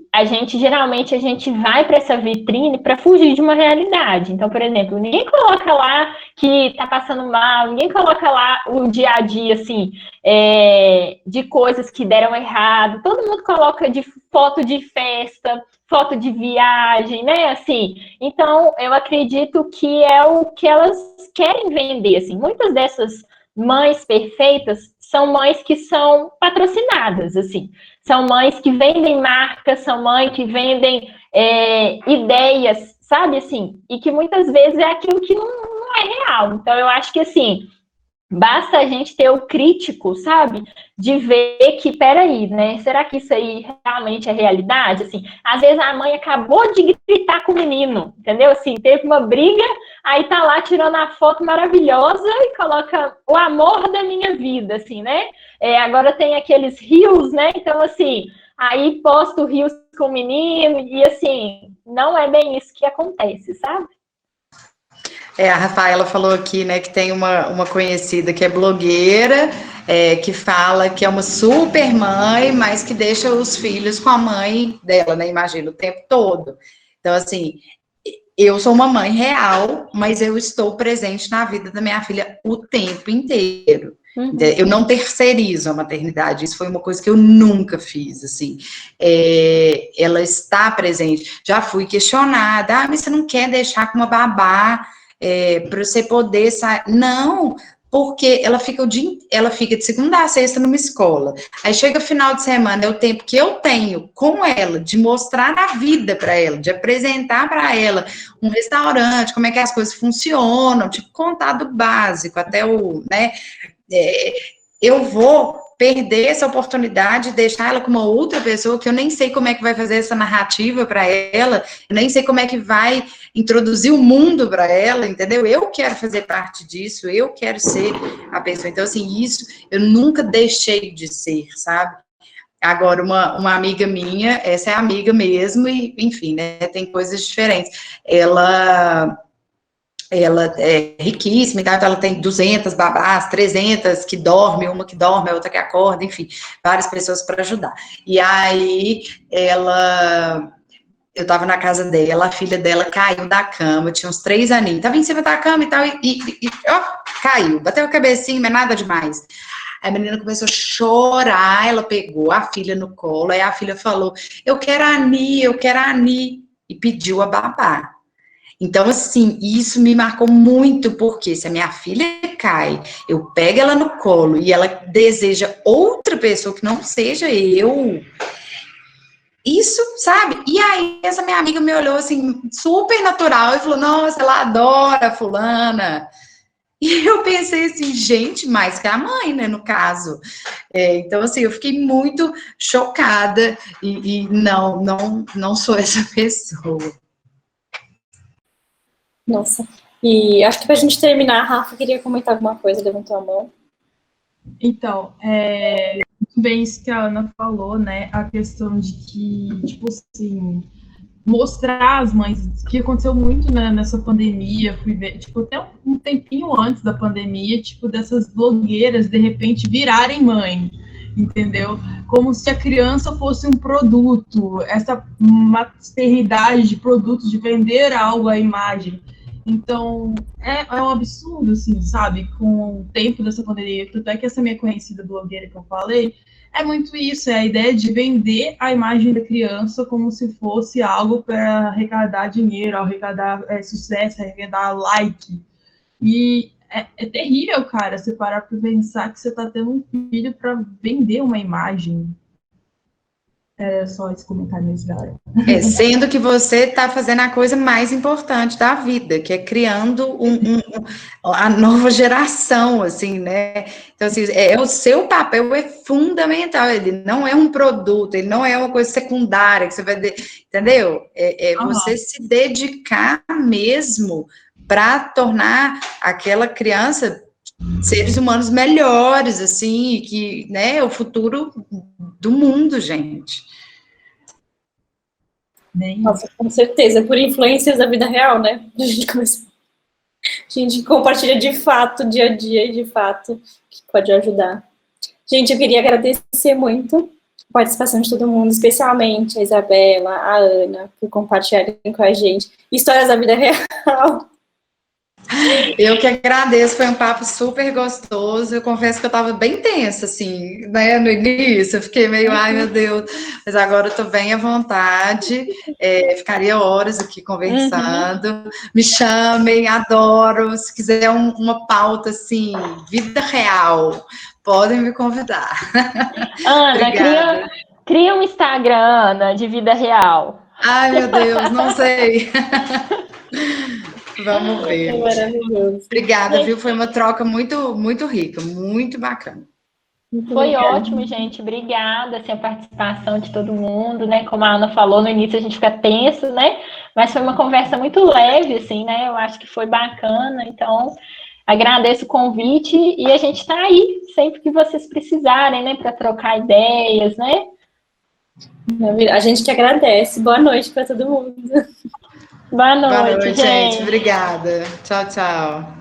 geralmente a gente vai para essa vitrine para fugir de uma realidade. Então, por exemplo, ninguém coloca lá que tá passando mal, ninguém coloca lá o dia a dia, assim, de coisas que deram errado. Todo mundo coloca de foto de festa, foto de viagem, né? Assim, então eu acredito que é o que elas querem vender, assim. Muitas dessas mães perfeitas são mães que são patrocinadas, assim. São mães que vendem marcas, são mães que vendem ideias, sabe, assim? E que muitas vezes é aquilo que não é real. Então, eu acho que, assim, basta a gente ter o crítico, sabe? De ver que, peraí, né? Será que isso aí realmente é realidade? Assim, às vezes a mãe acabou de gritar com o menino, entendeu? Assim, teve uma briga, aí tá lá tirando a foto maravilhosa e coloca o amor da minha vida, assim, né? Agora tem aqueles reels, né? Então, assim, aí posta o reels com o menino e, assim, não é bem isso que acontece, sabe? A Rafaela falou aqui, né, que tem uma conhecida que é blogueira, que fala que é uma super mãe, mas que deixa os filhos com a mãe dela, né, imagina, o tempo todo. Então, assim, eu sou uma mãe real, mas eu estou presente na vida da minha filha o tempo inteiro. Eu não terceirizo a maternidade, isso foi uma coisa que eu nunca fiz, assim. Ela está presente. Já fui questionada, mas você não quer deixar com uma babá para você poder sair? Não, porque ela fica de segunda a sexta numa escola. Aí chega final de semana, é o tempo que eu tenho com ela, de mostrar a vida para ela, de apresentar para ela um restaurante, como é que as coisas funcionam, tipo, contar do básico até né? Eu vou perder essa oportunidade de deixar ela com uma outra pessoa que eu nem sei como é que vai fazer essa narrativa para ela, eu nem sei como é que vai introduzir o mundo para ela, entendeu? Eu quero fazer parte disso, eu quero ser a pessoa. Então, assim, isso eu nunca deixei de ser, sabe? Agora, uma amiga minha, essa é amiga mesmo, e, enfim, né, tem coisas diferentes. Ela é riquíssima, então ela tem 200 babás, 300 que dormem, uma que dorme, a outra que acorda, enfim, várias pessoas para ajudar. E aí, eu estava na casa dela, a filha dela caiu da cama, tinha uns 3 aninhos, estava em cima da cama e tal, ó, caiu, bateu a cabecinha, mas nada demais. Aí a menina começou a chorar, ela pegou a filha no colo, aí a filha falou, eu quero a Ani, e pediu a babá. Então, assim, isso me marcou muito, porque se a minha filha cai, eu pego ela no colo e ela deseja outra pessoa que não seja eu, isso, sabe? E aí, essa minha amiga me olhou, assim, super natural e falou, nossa, ela adora a fulana. E eu pensei assim, gente, mais que a mãe, né, no caso. Então, assim, eu fiquei muito chocada e não sou essa pessoa. Nossa. E acho que pra gente terminar, a Rafa queria comentar alguma coisa, levantou a mão. Então, muito bem isso que a Ana falou, né? A questão de que, tipo assim, mostrar as mães, que aconteceu muito, né, nessa pandemia, fui ver, tipo, até um tempinho antes da pandemia, tipo, dessas blogueiras, de repente, virarem mãe, entendeu? Como se a criança fosse um produto, essa maternidade de produtos, de vender algo à imagem. Então, é um absurdo, assim, sabe? Com o tempo dessa pandemia, tanto é que essa minha conhecida blogueira que eu falei, é muito isso, é a ideia de vender a imagem da criança como se fosse algo para arrecadar dinheiro, arrecadar sucesso, arrecadar like. E é terrível, cara, você parar para pensar que você está tendo um filho para vender uma imagem. É só esse comentário mesmo, galera. Sendo que você está fazendo a coisa mais importante da vida, que é criando a nova geração, assim, né? Então, assim, o seu papel é fundamental, ele não é um produto, ele não é uma coisa secundária, que você vai, entendeu? Você se dedicar mesmo para tornar aquela criança seres humanos melhores, assim, que, né, o futuro do mundo, gente. Nossa, com certeza, por influências da vida real, né? A gente compartilha de fato, dia a dia, e de fato, que pode ajudar. Gente, eu queria agradecer muito a participação de todo mundo, especialmente a Isabela, a Ana, por compartilharem com a gente histórias da vida real. Eu que agradeço, foi um papo super gostoso. Eu confesso que eu estava bem tensa, assim, né, no início. Eu fiquei meio, ai meu Deus, mas agora eu tô bem à vontade. Ficaria horas aqui conversando. Me chamem, adoro. Se quiser uma pauta assim, vida real, podem me convidar. Ana, cria um Instagram, Ana, de vida real. Ai meu Deus, não sei. Vamos ver. É maravilhoso. Obrigada, viu? Foi uma troca muito, muito rica, muito bacana. Foi ótimo, gente. Obrigada, assim, a participação de todo mundo, né? Como a Ana falou, no início a gente fica tenso, né? Mas foi uma conversa muito leve, assim, né? Eu acho que foi bacana. Então, agradeço o convite e a gente está aí sempre que vocês precisarem, né? Para trocar ideias, né? A gente que agradece. Boa noite para todo mundo. Boa noite, gente. Obrigada. Tchau, tchau.